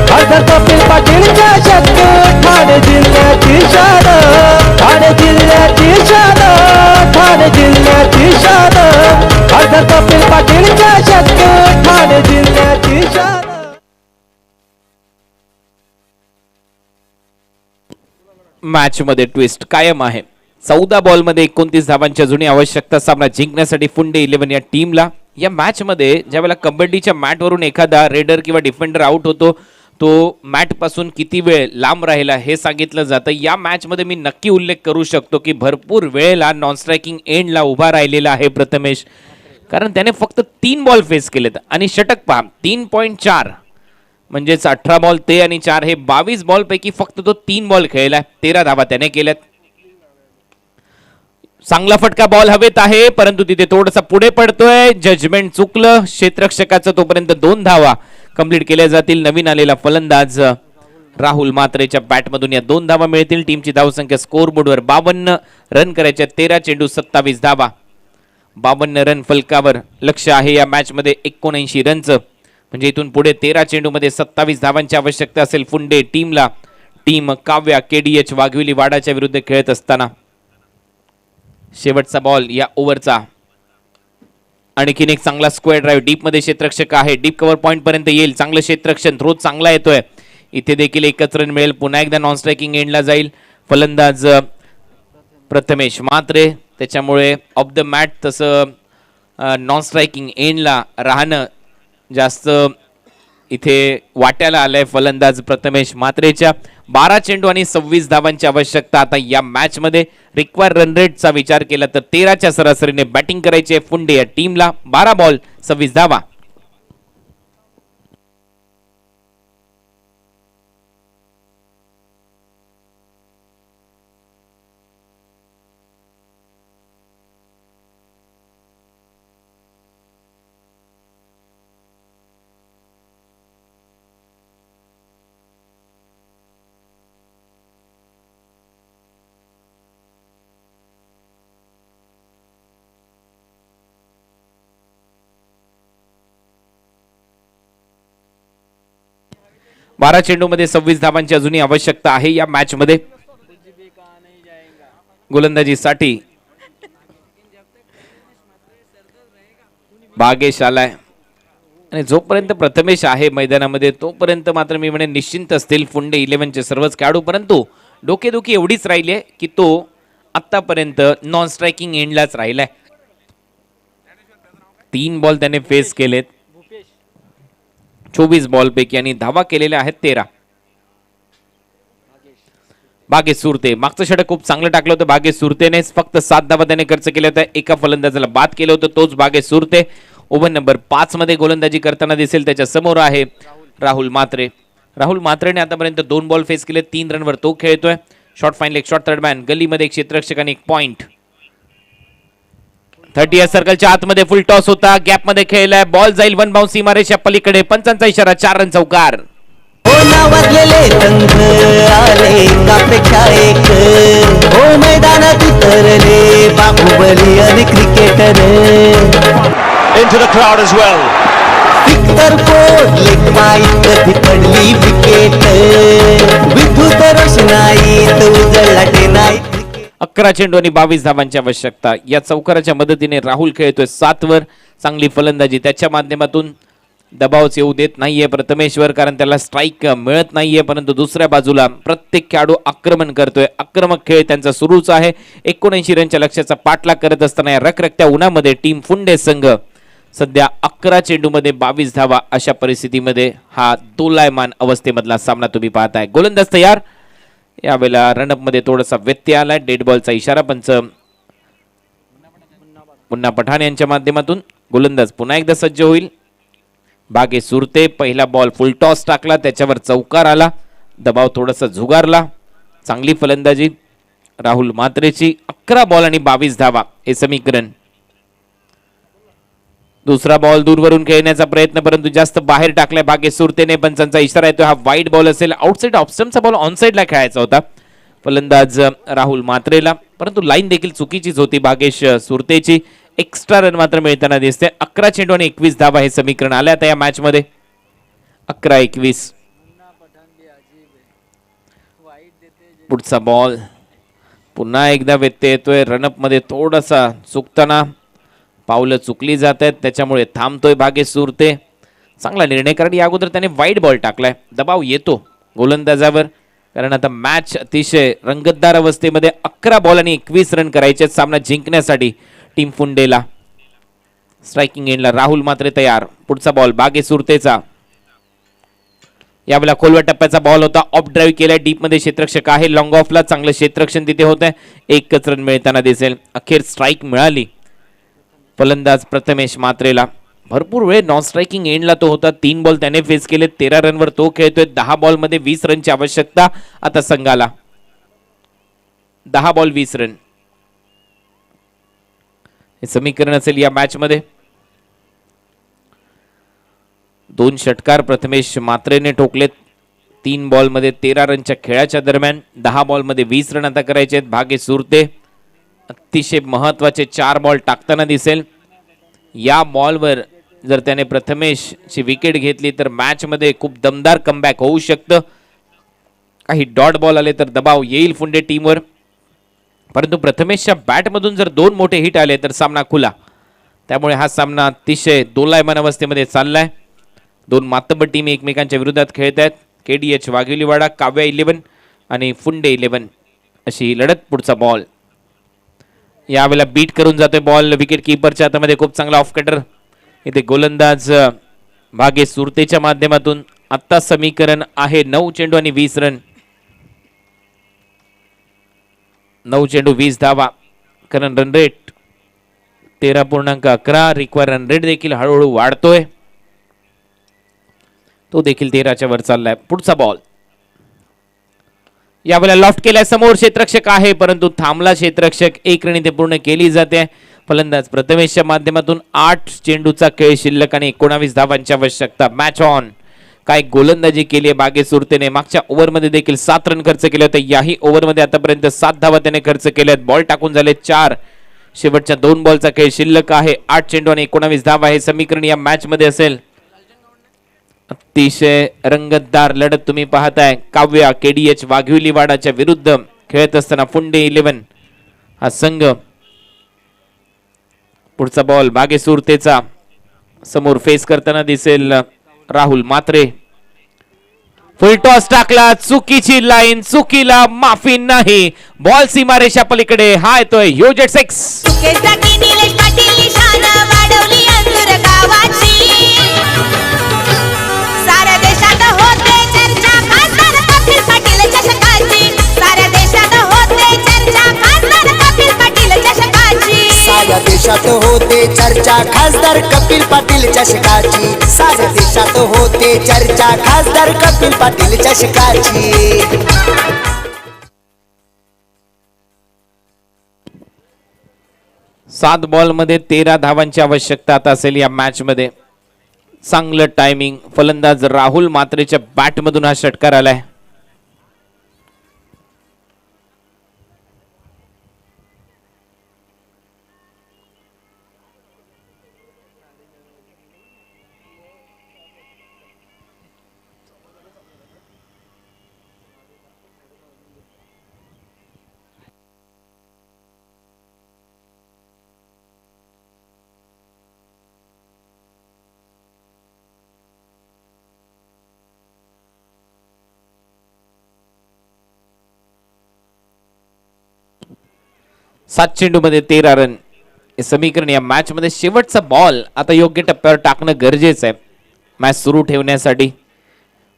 खासदार कपिल पाटीलच्या शक्ती ठाणे जिल्ह्याची शान ठाणे जिल्ह्याची शान ठाणे जिल्ह्याची शान खासदार कपिल पाटीलच्या शक्ती ठाणे जिल्ह्याची शान मॅच मध्ये ट्विस्ट कायम आहे 14 बॉल मध्ये 29 धावांची अजूनही आवश्यकता सामना जिंकण्यासाठी फुंडे 11 या टीमला या मॅच मध्ये ज्यावेळेला कबड्डीच्या मॅट वरून एखादा रेडर किंवा डिफेंडर आउट होतो तो मॅट पासून किती वेळ लांब राहिला हे सांगितलं जातं या मॅच मध्ये मी नक्की उल्लेख करू शकतो की भरपूर वेळेला नॉन स्ट्रायकिंग एंडला उभा राहिलेला आहे प्रथमेश कारण त्याने फक्त 3 बॉल फेस केलेत आणि षटक पहा 3.4 म्हणजेच 18 बॉल ते आणि 4 हे 22 बॉल पैकी फक्त तो 3 बॉल खेळलाय 13 धावा त्याने केल्यात चांगला फटका बॉल हवेत आहे परंतु तिथे थोडासा पुढे पडतोय जजमेंट चुकलं क्षेत्ररक्षकाचं तोपर्यंत 2 धावा कंप्लीट केल्या जातील नवीन आलेला फलंदाज राहुल मात्रेच्या बॅटमधून या 2 धावा मिळतील टीमची धावसंख्या स्कोर बोर्डवर 52 रन करायच्या 13 चेंडू 27 धावा 52 रन फलकावर लक्ष आहे या मॅच मध्ये 79 रनचं म्हणजे इथून पुढे 13 चेंडू मध्ये 27 धावांची आवश्यकता असेल फुंडे टीमला टीम काव्या केडीएच वाघविली वाडाच्या विरुद्ध खेळत असताना शेवटचा बॉल या ओव्हरचा आणखीन एक चांगला स्क्वेअर ड्राइव्ह डीप मध्ये क्षेत्ररक्षक आहे डीप कव्हर पॉइंट पर्यंत येईल चांगलं क्षेत्ररक्षण थ्रो चांगला येतोय इथे देखील एकच रन मिळेल पुन्हा एकदा नॉन स्ट्रायकिंग एंडला जाईल फलंदाज प्रथमेश मात्रे त्याच्यामुळे ऑफ द मॅट तसं नॉन स्ट्रायकिंग एंडला राहणं जास्त इथे वाट्याला आलंय फलंदाज प्रथमेश मात्रेच्या 12 चेंडू आणि 26 धावांची आवश्यकता आता या मॅच मध्ये रिक्वायर रन रेटचा विचार केला तर 13च्या सरासरीने बॅटिंग करायची आहे फुंडे या टीमला 12 बॉल 26 धावा 12 चेंडूमध्ये 26 धावांची अजूनही आवश्यकता आहे या मॅच मध्ये. गोलंदाजीसाठी भागेश आलाय आणि जोपर्यंत प्रथमेश आहे मैदानामध्ये तोपर्यंत मात्र मी म्हणेन निश्चिंत असतील फुंडे 11चे सर्वच खेळाडू. परंतु डोकेदुखी एवढीच राहिली आहे की तो आतापर्यंत नॉन स्ट्रायकिंग एंडलाच राहिलाय. 3 बॉल त्याने फेस केलेत 24 बॉल पैकी आणि धावा केलेल्या आहेत 13. भागेश सुरते मागचं षटक खूप चांगलं टाकलं होतं भागेश सुरतेनेच. फक्त 7 धावा त्याने खर्च केल्या होत्या. एका फलंदाजाला बाद केलं होतं तोच भागेश सुरते. ओव्हर नंबर 5 मध्ये गोलंदाजी करताना दिसेल. त्याच्या समोर आहे राहुल मात्रे. राहुल मात्रेने आतापर्यंत 2 बॉल फेस केले 3 रनवर तो खेळतोय. Short fine leg short third man गलीमध्ये एक क्षेत्ररक्षक आणि 1 पॉइंट. 30 सर्कलच्या आतमध्ये फुल टॉस होता. गॅप मध्ये खेळलाय बॉल जाईल 1 बाउन्स सीमारेषा पलीकडे. पंचांचा इशारा 4 रन चौकार. नावाजलेले संघ आले एकापेक्षा एक हो मैदानात उतरले बाहुबली आणि cricketer. Into the crowd as well. विक्टर कोहली माईत कधी पडली विकेट विद्युत रोषणाईत उजळला डे नाईट. 11 चेंडू आणि 22 धावांची आवश्यकता. या चौकाराच्या मदतीने राहुल खेळतोय 7 वर. चांगली फलंदाजी त्याच्या माध्यमातून दबावच येऊ देत नाहीये प्रथमेश्वर कारण त्याला स्ट्राईक मिळत नाहीये. परंतु दुसऱ्या बाजूला प्रत्येक खेळाडू आक्रमण करतोय. आक्रमक खेळ त्यांचा सुरूच आहे. 79 रनच्या लक्ष्याचा पाठलाग करत असताना या रखरखत्या उन्हामध्ये टीम फुंडे संघ सध्या 11 चेंडूमध्ये 22 धावा अशा परिस्थितीमध्ये हा दोलायमान अवस्थेमधला सामना तुम्ही पाहताय. गोलंदाज तयार. यावेळेला रनअप मध्ये थोडासा व्यत्यय आलाय. डेड बॉलचा इशारा पंच पुन्हा पठाण यांच्या माध्यमातून. गोलंदाज पुन्हा एकदा सज्ज होईल. भागेश सुरते पहिला बॉल फुल टॉस टाकला त्याच्यावर चौकार आला. दबाव थोडासा झुगारला. चांगली फलंदाजी राहुल मात्रेची. 11 बॉल आणि 22 धावा हे समीकरण. दुसरा बॉल दूरवरून खेळण्याचा प्रयत्न परंतु जास्त बाहेर टाकलाय भागेश सुरतेने. पंचांचा इशारा येतो हा वाईड बॉल असेल. आउटसाइड ऑफ स्टंपचा बॉल ऑन साइडला खेळायचा होता फलंदाज राहुल मात्रेला. परंतु लाईन देखील चुकीचीच होती भागेश सुरतेची. एक्स्ट्रा रन मात्र मिळताना दिसते. 11 चेंडू आणि 21 धावा हे समीकरण आले आता या मॅच मध्ये. 11-21. पुढचा बॉल पुन्हा एकदा व्यत्यय येतोय. रनअप मध्ये थोडासा चुकताना पावलं चुकली जात आहेत त्याच्यामुळे थांबतोय भागेश सुरते. चांगला निर्णय कारण या अगोदर त्याने वाईड बॉल टाकलाय. दबाव येतो गोलंदाजावर कारण आता मॅच अतिशय रंगतदार अवस्थेमध्ये. 11 बॉल आणि 21 रन करायचे सामना जिंकण्यासाठी टीम फुंडेला. स्ट्रायकिंग एंडला राहुल मात्र तयार. पुढचा बॉल भागेश सुरतेचा. यावेळेला खोलव्या टप्प्याचा बॉल होता. ऑफ ड्राईव्ह केलाय. डीप मध्ये क्षेत्ररक्षक आहे. लॉंग ऑफला चांगलं क्षेत्ररक्षण तिथे होत आहे. 1च रन मिळताना दिसेल. अखेर स्ट्राईक मिळाली फलंदाज प्रथमेश मात्रेला. भरपूर वेळ नॉन स्ट्रायकिंग एंडला तो होता. 3 बॉल त्याने फेस केले. 13 रनवर तो खेळतोय. 10 बॉल मध्ये 20 रनची आवश्यकता आता संघाला. 10 बॉल 20 रन हे समीकरण असेल या मॅच मध्ये. 2 षटकार प्रथमेश मात्रेने ठोकलेत 3 बॉल मध्ये 13 रनच्या खेळाच्या दरम्यान. 10 बॉल मध्ये 20 रन आता करायचे आहेत. भागेश सुरते अतिशय महत्वाचे 4 बॉल टाकताना दिसेल. या बॉलवर जर त्याने प्रथमेशची विकेट घेतली तर मॅच मध्ये खूप दमदार कमबॅक होऊ शकतं. काही डॉट बॉल आले तर दबाव येईल फुंडे टीमवर. परंतु प्रथमेशच्या बॅटमधून जर 2 मोठे हिट आले तर सामना खुला. त्यामुळे हा सामना अतिशय दोलायमान अवस्थेमध्ये चाललाय. 2 मातब्बर टीम एकमेकांच्या विरोधात खेळत आहेत. KDH वाघिवलीवाडा, काव्या 11 आणि फुंडे 11 अशी ही लढत. पुढचा बॉल यावेळेला बीट करून जातोय बॉल विकेट कीपरच्या हातामध्ये. खूप चांगला ऑफ कटर इथे गोलंदाज भागेश सुरतेच्या माध्यमातून. आता समीकरण आहे 9 चेंडू आणि 20 रन. 9 चेंडू 20 धावा. कारण run rate 13.11. Require run rate देखील हळूहळू वाढतोय. तो देखील 13च्या वर चाललाय. पुढचा बॉल यावेळेला लॉफ्ट केलाय. समोर क्षेत्ररक्षक आहे परंतु थांबला क्षेत्ररक्षक. 1 रन इथे पूर्ण केली जाते. फलंदाज प्रथमेशच्या माध्यमातून. 8 चेंडूचा खेळ शिल्लक आणि 19 धावांची आवश्यकता. Match on. काय गोलंदाजी केली आहे भागेश सुरतेने. मागच्या ओव्हरमध्ये देखील 7 रन खर्च केले होते. याही ओव्हरमध्ये आतापर्यंत 7 धावा त्याने खर्च केल्या आहेत. बॉल टाकून झाले 4. शेवटच्या 2 बॉलचा खेळ शिल्लक आहे. 8 चेंडू आणि 19 धावा हे समीकरण या मॅच मध्ये असेल. अतिशय रंगतदार लढत तुम्ही पाहताय. काव्या KDH वाघविलीवाडाच्या विरुद्ध खेळत असताना फुंडे 11 हा संघ. पुढचा बॉल मागे सुरतेचा समोर फेस करताना दिसेल राहुल मात्रे. फुल टॉस टाकला, चुकीची लाईन, चुकीला माफी नाही. बॉल सीमारेषा पलीकडे. हा येतोय ह्यूजेट 6. सुकेसाठी निलेश पाटील शान वाढवली अंधुर गावाची. साऱ्या देशात होते चर्चा खासदार कपिल पाटील चषकाची. साऱ्या देशात होते चर्चा खासदार कपिल पाटील चषकाची. साऱ्या देशात होते चर्चा खासदार कपिल पाटील चषकाची. साऱ्या देशात होते चर्चा खासदार कपिल पाटील चषकाची. 7 बॉल मध्ये 13 धावांची आवश्यकता आता असेल या मॅच मध्ये. चांगलं टायमिंग. फलंदाज राहुल मात्रेच्या बॅट मधून हा षटकार आलाय. सात चेंडूमध्ये 13 रन हे समीकरण या मॅच मध्ये. शेवटचा बॉल आता योग्य टप्प्यावर टाकणं गरजेचं आहे मॅच सुरू ठेवण्यासाठी.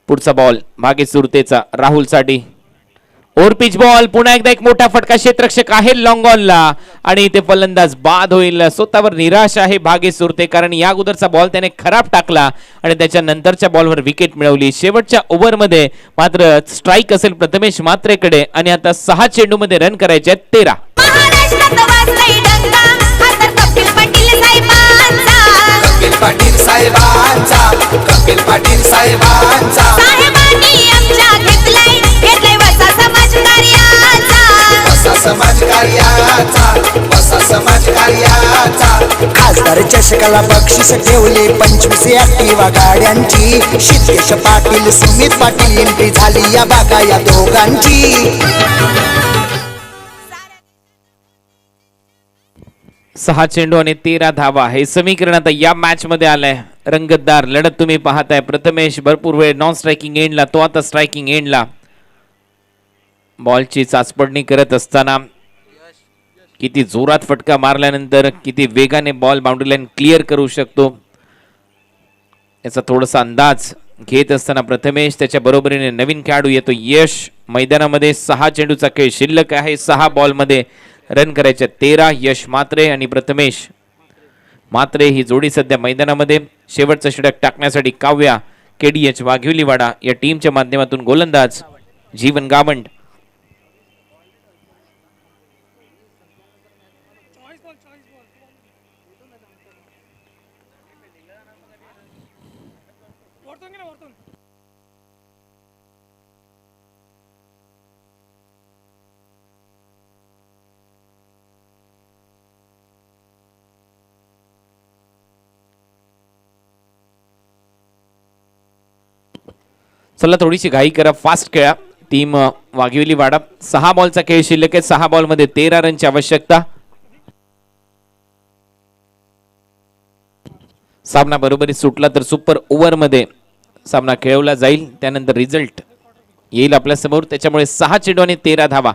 पुढचा बॉल मागे सुरतेचा राहुल साठी. Over pitch ball. पुन्हा एकदा एक मोठा फटका. क्षेत्ररक्षक आहे लॉंग ऑनला आणि ते फलंदाज बाद होईल. स्वतःवर निराश आहे भागे सुरते, कारण या अगोदरचा बॉल त्याने खराब टाकला आणि त्याच्या नंतरच्या बॉलवर विकेट मिळवली. शेवटच्या ओव्हर मध्ये मात्र स्ट्राईक असेल प्रथमेश मात्रेकडे आणि आता 6 चेंडूमध्ये रन करायचे आहेत 13. महाराष्ट्रात वाजलाय डंका खासदार कपिल पाटील साहेबांचा. कपिल पाटील साहेबांचा. कपिल पाटील साहेबांचा. साहेबांनी आमच्या घेतलाय वसा समाज कार्याचा. वसा समाज कार्याचा. वसा समाज कार्याचा. खासदार चषकाला बक्षीस ठेवले 25 ऍक्टिवा गाड्यांची. शितेश पाटील सुमित पाटील एंट्री झाली या बागा या दोघांची. 6 चेंडू आणि 13 धावा हे समीकरण आता या मॅच मध्ये आलंय. रंगतदार लढत तुम्ही पाहताय. प्रथमेश भरपूर वेळ नॉन स्ट्रायकिंग एंडला, तो आता स्ट्रायकिंग एंडला. बॉलची चाचपडणी करत असताना किती जोरात फटका मारल्यानंतर किती वेगाने बॉल बाउंड्री लाईन क्लिअर करू शकतो याचा थोडासा अंदाज घेत असताना प्रथमेश, त्याच्या बरोबरीने नवीन खेळाडू येतो यश. मैदानामध्ये 6 चेंडूचा खेळ शिल्लक आहे. 6 बॉलमध्ये रन करायचे 13. यश मात्रे आणि प्रथमेश मात्रे ही जोडी सध्या मैदानामध्ये. शेवटचा षटक टाकण्यासाठी काव्या KDH वाघविलीवाडा या टीमच्या माध्यमातून गोलंदाज जीवन गावंड. चला थोडीशी घाई करा, फास्ट खेळा. टीम वाघविलीवाडा 6 बॉलचा खेळ शिल्लक आहे. 6 बॉलमध्ये 13 रनची आवश्यकता. सामना बरोबरी सुटला तर सुपर ओव्हर मध्ये सामना खेळवला जाईल. त्यानंतर रिझल्ट येईल आपल्या समोर. त्याच्यामुळे 6 चेंडू आणि 13 धावा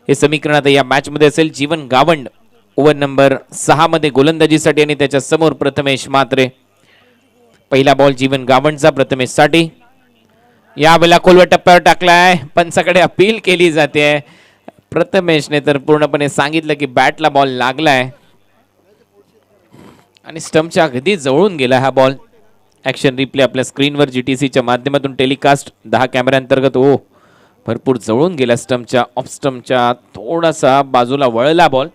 हे समीकरण आता या मॅच मध्ये असेल. जीवन गावंड ओव्हर नंबर 6 मध्ये गोलंदाजीसाठी आणि त्याच्या समोर प्रथमेश मात्रे. पहिला बॉल जीवन गावंडचा प्रथमेश साठी. यावेळेला खोलवर टप्प्यावर टाकलाय. पंचाकडे अपील केली जाते. प्रथमेशने तर पूर्णपणे सांगितलं की बॅटला बॉल लागलाय आणि स्टंपच्या अगदी जवळून गेला हा बॉल. ऍक्शन रिप्ले आपल्या स्क्रीनवर GTCच्या माध्यमातून टेलिकास्ट 10 कॅमेरा अंतर्गत. ओ भरपूर जवळून गेला स्टंपच्या. ऑफ स्टंपच्या थोडासा बाजूला वळला बॉल.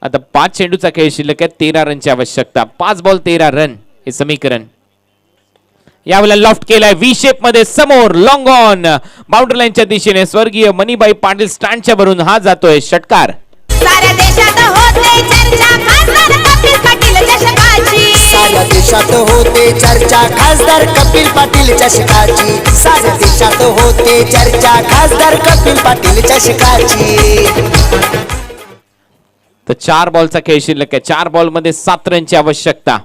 आता 5 चेंडूचा खेळ शिल्लक आहे. 13 रनची आवश्यकता. 5 बॉल 13 रन हे समीकरण. यावेळेला लॉफ्ट केलाय व्ही शेप मध्ये समोर लॉंग ऑन बाउंड्री लाईनच्या दिशेने. स्वर्गीय मणिबाई पाटील स्टँडच्या भरून हा जातोय षटकार. साऱ्या देशात होते चर्चा खासदार कपिल पाटील चषकाची. साऱ्या देशात होते चर्चा खासदार कपिल पाटील चषकाची साऱ्या देशात होते चर्चा खासदार कपिल पाटील चषकाची तर 4 बॉलचा खेळ शिल्लक आहे 4 बॉल मध्ये 7 रनची आवश्यकता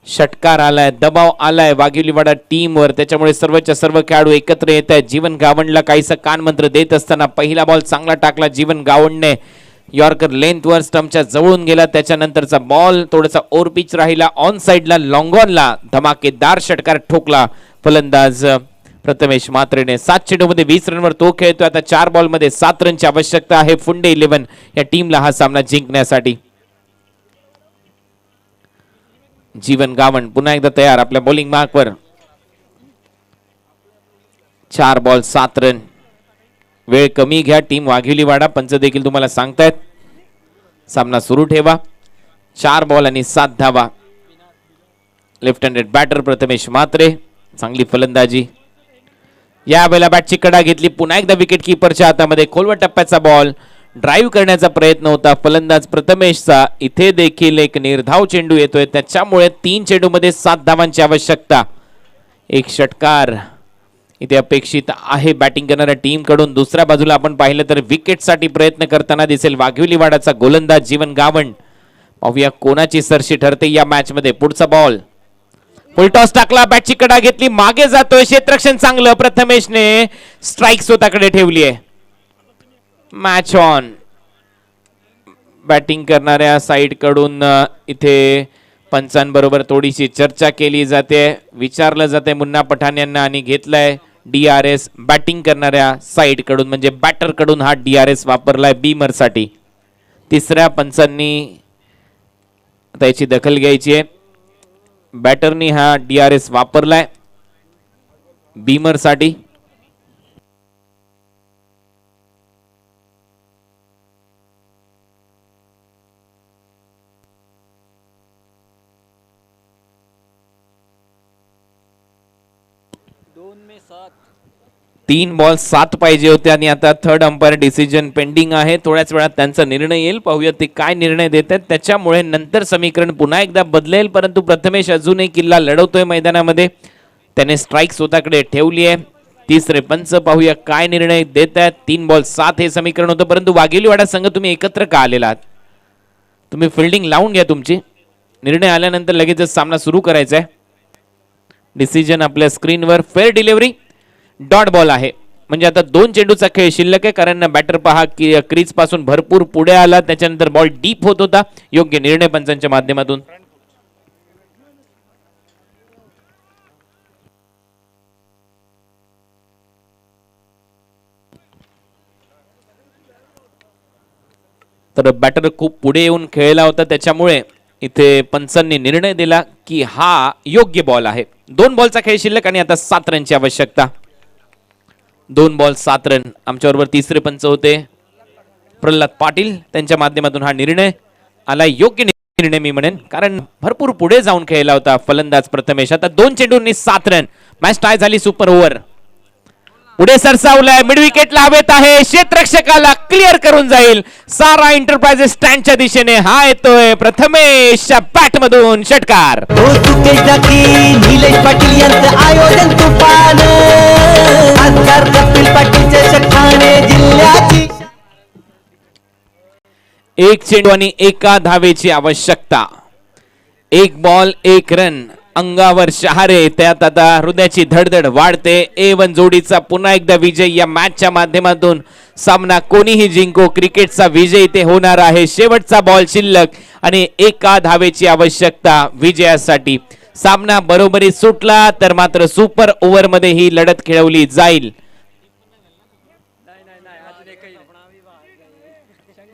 षटकार आलाय दबाव आलाय वाघिवलीवाडा टीमवर त्याच्यामुळे सर्वच्या सर्व खेळाडू एकत्र येत आहेत जीवन गावंडला काहीसा कानमंत्र देत असताना पहिला बॉल चांगला टाकला जीवन गावंडने यॉर्कर लेंथवर स्टंपच्या जवळून गेला त्याच्यानंतरचा बॉल थोडासा ओव्हर पिच राहिला ऑन साइडला लॉंग ऑनला धमाकेदार षटकार ठोकला फलंदाज प्रथमेश मात्रेने 7 चेंडूमध्ये 20 रनवर तो खेळतोय आता 4 बॉल मध्ये 7 रनची आवश्यकता आहे फुंडे 11 या टीमला हा सामना जिंकण्यासाठी जीवन गावंड पुन्हा एकदा तयार आपल्या बॉलिंग मार्कवर 4 बॉल 7 रन वेळ कमी घ्या टीम वाघिवलीवाडा पंच देखील तुम्हाला सांगतायत सामना सुरू ठेवा 4 बॉल आणि 7 धावा लेफ्ट हँडेड बॅटर प्रथमेश मात्रे चांगली फलंदाजी या वेळेला बॅटची कडा घेतली पुन्हा एकदा विकेट किपरच्या हातामध्ये खोलवर टप्प्याचा बॉल ड्राईव्ह करण्याचा प्रयत्न होता फलंदाज प्रथमेशचा इथे देखील एक निर्धाव चेंडू येतोय त्याच्यामुळे 3 चेंडूमध्ये 7 धावांची आवश्यकता एक षटकार इथे अपेक्षित आहे बॅटिंग करणाऱ्या टीम कडून दुसऱ्या बाजूला आपण पाहिलं तर विकेटसाठी प्रयत्न करताना दिसेल वाघिवलीवाडाचा गोलंदाज जीवन गावंड पाहूया कोणाची सरशी ठरते या मॅच मध्ये पुढचा बॉल फुल टॉस टाकला बॅटची कडा घेतली मागे जातोय क्षेत्ररक्षण चांगलं प्रथमेशने स्ट्राईक स्वतःकडे ठेवली आहे मॅच ऑन बॅटिंग करणाऱ्या साइड कडून इथे पंचांबरोबर थोडीशी चर्चा केली जाते विचारलं जाते मुन्ना पठाण यांना आणि घेतलाय DRS बॅटिंग करणाऱ्या साइड कडून म्हणजे बॅटर कडून हा DRS वापरलाय बीमर साठी तिसऱ्या पंचांनी त्याची दखल घ्यायची आहे बॅटरनी हा DRS वापरलाय बीमर साठी तीन बॉल 7 पाहिजे होते आणि आता थर्ड अंपायर डिसिजन पेंडिंग आहे थोड्याच वेळात त्यांचा निर्णय येईल पाहूया ते काय निर्णय देत आहेत त्याच्यामुळे नंतर समीकरण पुन्हा एकदा बदलेल परंतु प्रथमेश अजूनही किल्ला लढवतोय मैदानामध्ये त्याने स्ट्राईक स्वतःकडे ठेवली आहे तिसरे पंच पाहूया काय निर्णय देत आहेत 3 बॉल 7 हे समीकरण होतं परंतु वाघिवलीवाडा संघ तुम्ही एकत्र का आलेला आहात तुम्ही फिल्डिंग लावून घ्या तुमची निर्णय आल्यानंतर लगेचच सामना सुरू करायचा आहे डिसिजन आपल्या स्क्रीनवर फेअर डिलिव्हरी डॉट बॉल आहे म्हणजे आता 2 चेंडूचा खेळ शिल्लक आहे कारण बॅटर पहा की क्रीज पासून भरपूर पुढे आला त्याच्यानंतर बॉल डीप होत होता योग्य निर्णय पंचांच्या माध्यमातून तर बॅटर खूप पुढे येऊन खेळला होता त्याच्यामुळे इथे पंचांनी निर्णय दिला की हा योग्य बॉल आहे 2 बॉलचा खेळ शिल्लक आणि आता 7 रनची आवश्यकता 2 बॉल 7 रन आमच्याबरोबर तिसरे पंच होते प्रल्हाद पाटील त्यांच्या माध्यमातून हा निर्णय आला योग्य निर्णय मी म्हणेन कारण भरपूर पुढे जाऊन खेळला होता फलंदाज प्रथमेश आता 2 चेंडूंनी 7 रन मॅच टाय झाली सुपर ओव्हर पुढे सरसावलाय मिड विकेटला हवेत आहे क्षेत्ररक्षकाला क्लिअर करून जाईल सारा एंटरप्राइजेस स्टँडच्या दिशेने हा येतोय प्रथमेशच्या बॅट मधून षटकार निलेश पाटील यांचं आयोजन तुफान खासदार कपिल पाटीलच्या षटकाने जिल्ह्याची 1 चेंडू आणि 1 धावेची आवश्यकता 1 बॉल 1 रन अंगावर शहारे त्यात आता हृदयाची धडधड वाढते A1 जोडीचा पुन्हा एकदा विजय या मॅचच्या माध्यमातून सामना कोणीही जिंको क्रिकेटचा विजय इथे होणार आहे शेवटचा बॉल शिल्लक आणि 1 धावेची आवश्यकता विजयासाठी सामना बरोबरी सुटला तर मात्र सुपर ओव्हर मध्ये ही लढत खेळवली जाईल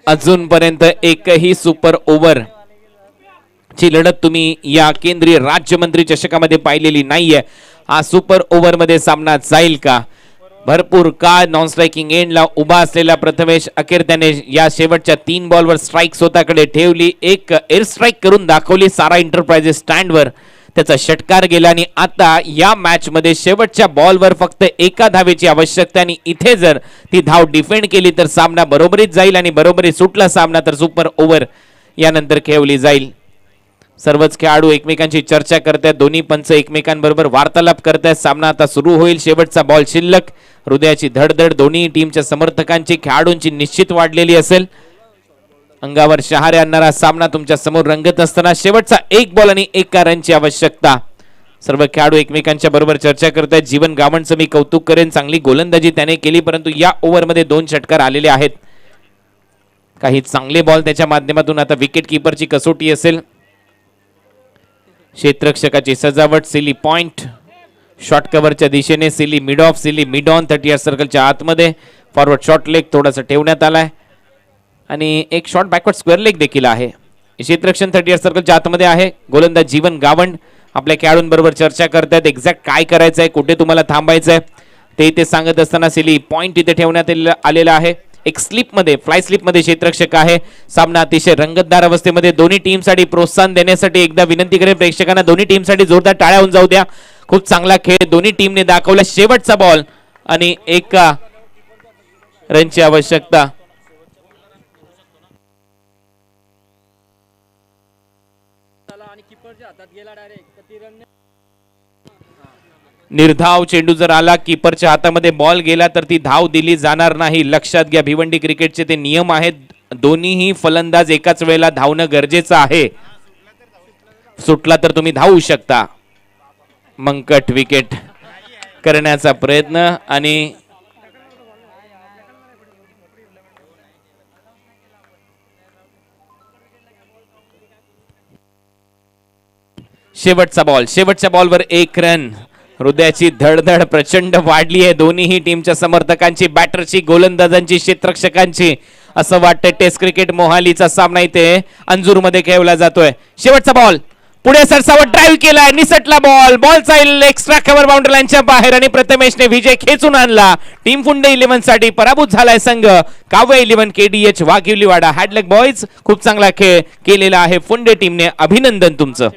अजूनपर्यंत एकही सुपर ओव्हर ची लढत तुम्ही या केंद्रीय राज्यमंत्री चषकामध्ये पाहिलेली नाहीये हा सुपर ओव्हर मध्ये सामना जाईल का भरपूर काळ नॉन स्ट्रायकिंग एंडला उभा असलेला प्रथमेश अखेर त्याने या शेवटच्या 3 बॉलवर स्ट्राईक स्वतःकडे ठेवली एक एअर स्ट्राईक करून दाखवली सारा एंटरप्राइजेस स्टँडवर त्याचा षटकार गेला आणि आता या मॅच मध्ये शेवटच्या बॉलवर फक्त 1 धावेची आवश्यकता आणि इथे जर ती धाव डिफेंड केली तर सामना बरोबरीत जाईल आणि बरोबरी सुटला सामना तर सुपर ओव्हर यानंतर खेळवली जाईल सर्वच खेळाडू एकमेकांची चर्चा करतायत, दोन्ही पंच एकमेकांबरोबर वार्तालाप करतायत. सामना आता सुरू होईल. शेवटचा बॉल शिल्लक. हृदयाची धडधड दोन्ही टीमच्या समर्थकांची खेळाडूंची निश्चित वाढलेली असेल. अंगावर शहारे आणणारा सामना तुमच्या समोर रंगत असताना शेवटचा एक बॉल आणि 1 रनची आवश्यकता. सर्व खेळाडू एकमेकांच्या बरोबर चर्चा करतायत. जीवन गावंडचं मी कौतुक करेन, चांगली गोलंदाजी त्याने केली, परंतु या ओव्हरमध्ये 2 षटकार आलेले आहेत. काही चांगले बॉल त्याच्या माध्यमातून. आता विकेट किपरची कसोटी असेल. क्षेत्ररक्षकाची सजावट. सिली पॉइंट शॉर्ट कव्हरच्या दिशेने. Silly mid of, silly mid on 30 yard सर्कलच्या आतमध्ये. फॉरवर्ड शॉर्ट लेग थोडासा ठेवण्यात आलाय आणि एक शॉर्ट बॅकवर्ड स्क्वेअर लेग देखील आहे. क्षेत्ररक्षण 30 यार्ड सर्कलच्या आतमध्ये आहे. गोलंदाज जीवन गावंड आपल्या खेळाडूंबरोबर चर्चा करतायत. एक्झॅक्ट काय करायचं आहे, कुठे तुम्हाला थांबायचं आहे ते इथे सांगत असताना सिली पॉइंट इथे ठेवण्यात आलेला आहे. एक स्लिपमध्ये, फ्लाय स्लिपमध्ये क्षेत्ररक्षक आहे. सामना अतिशय रंगतदार अवस्थेमध्ये. दोन्ही टीमसाठी प्रोत्साहन देण्यासाठी एकदा विनंती करेन प्रेक्षकांना, दोन्ही टीमसाठी जोरदार टाळ्या होऊन जाऊ द्या. खूप चांगला खेळ दोन्ही टीमने दाखवला. शेवटचा बॉल आणि 1 रनची आवश्यकता. निर्धाव चेंडू जर आला, कीपरच्या हातामध्ये बॉल गेला तर ती धाव दिली जाणार नाही. लक्षात घ्या, भिवंडी क्रिकेटचे ते नियम आहेत. दोन्हीही फलंदाज एकाच वेळेला धावणं गरजेचं आहे. सुटला तर तुम्ही धावू शकता. मंकट विकेट करण्याचा प्रयत्न आणि शेवटचा बॉल. शेवटच्या बॉलवर 1 रन. हृदयाची धडधड प्रचंड वाढली आहे दोन्हीही टीमच्या समर्थकांची, बॅटरची, गोलंदाजांची, क्षेत्ररक्षकांची. असं वाटतं टेस्ट क्रिकेट मोहालीचा सामना इथे अंजूरमध्ये खेळवला जातोय. शेवटचा बॉल पुढे सरसावत ड्राईव्ह केलाय, निसटला बॉल. बॉल जाईल एक्स्ट्रा कव्हर बाउंड्री लाईनच्या बाहेर आणि प्रथमेशने विजय खेचून आणला. टीम फुंडे 11 साठी पराभूत झालाय संघ. काव्य 11 KDH वाघिवलीवाडा. हॅडलक बॉयज खूप चांगला खेळ केलेला आहे फुंडे टीमने. अभिनंदन तुमचं.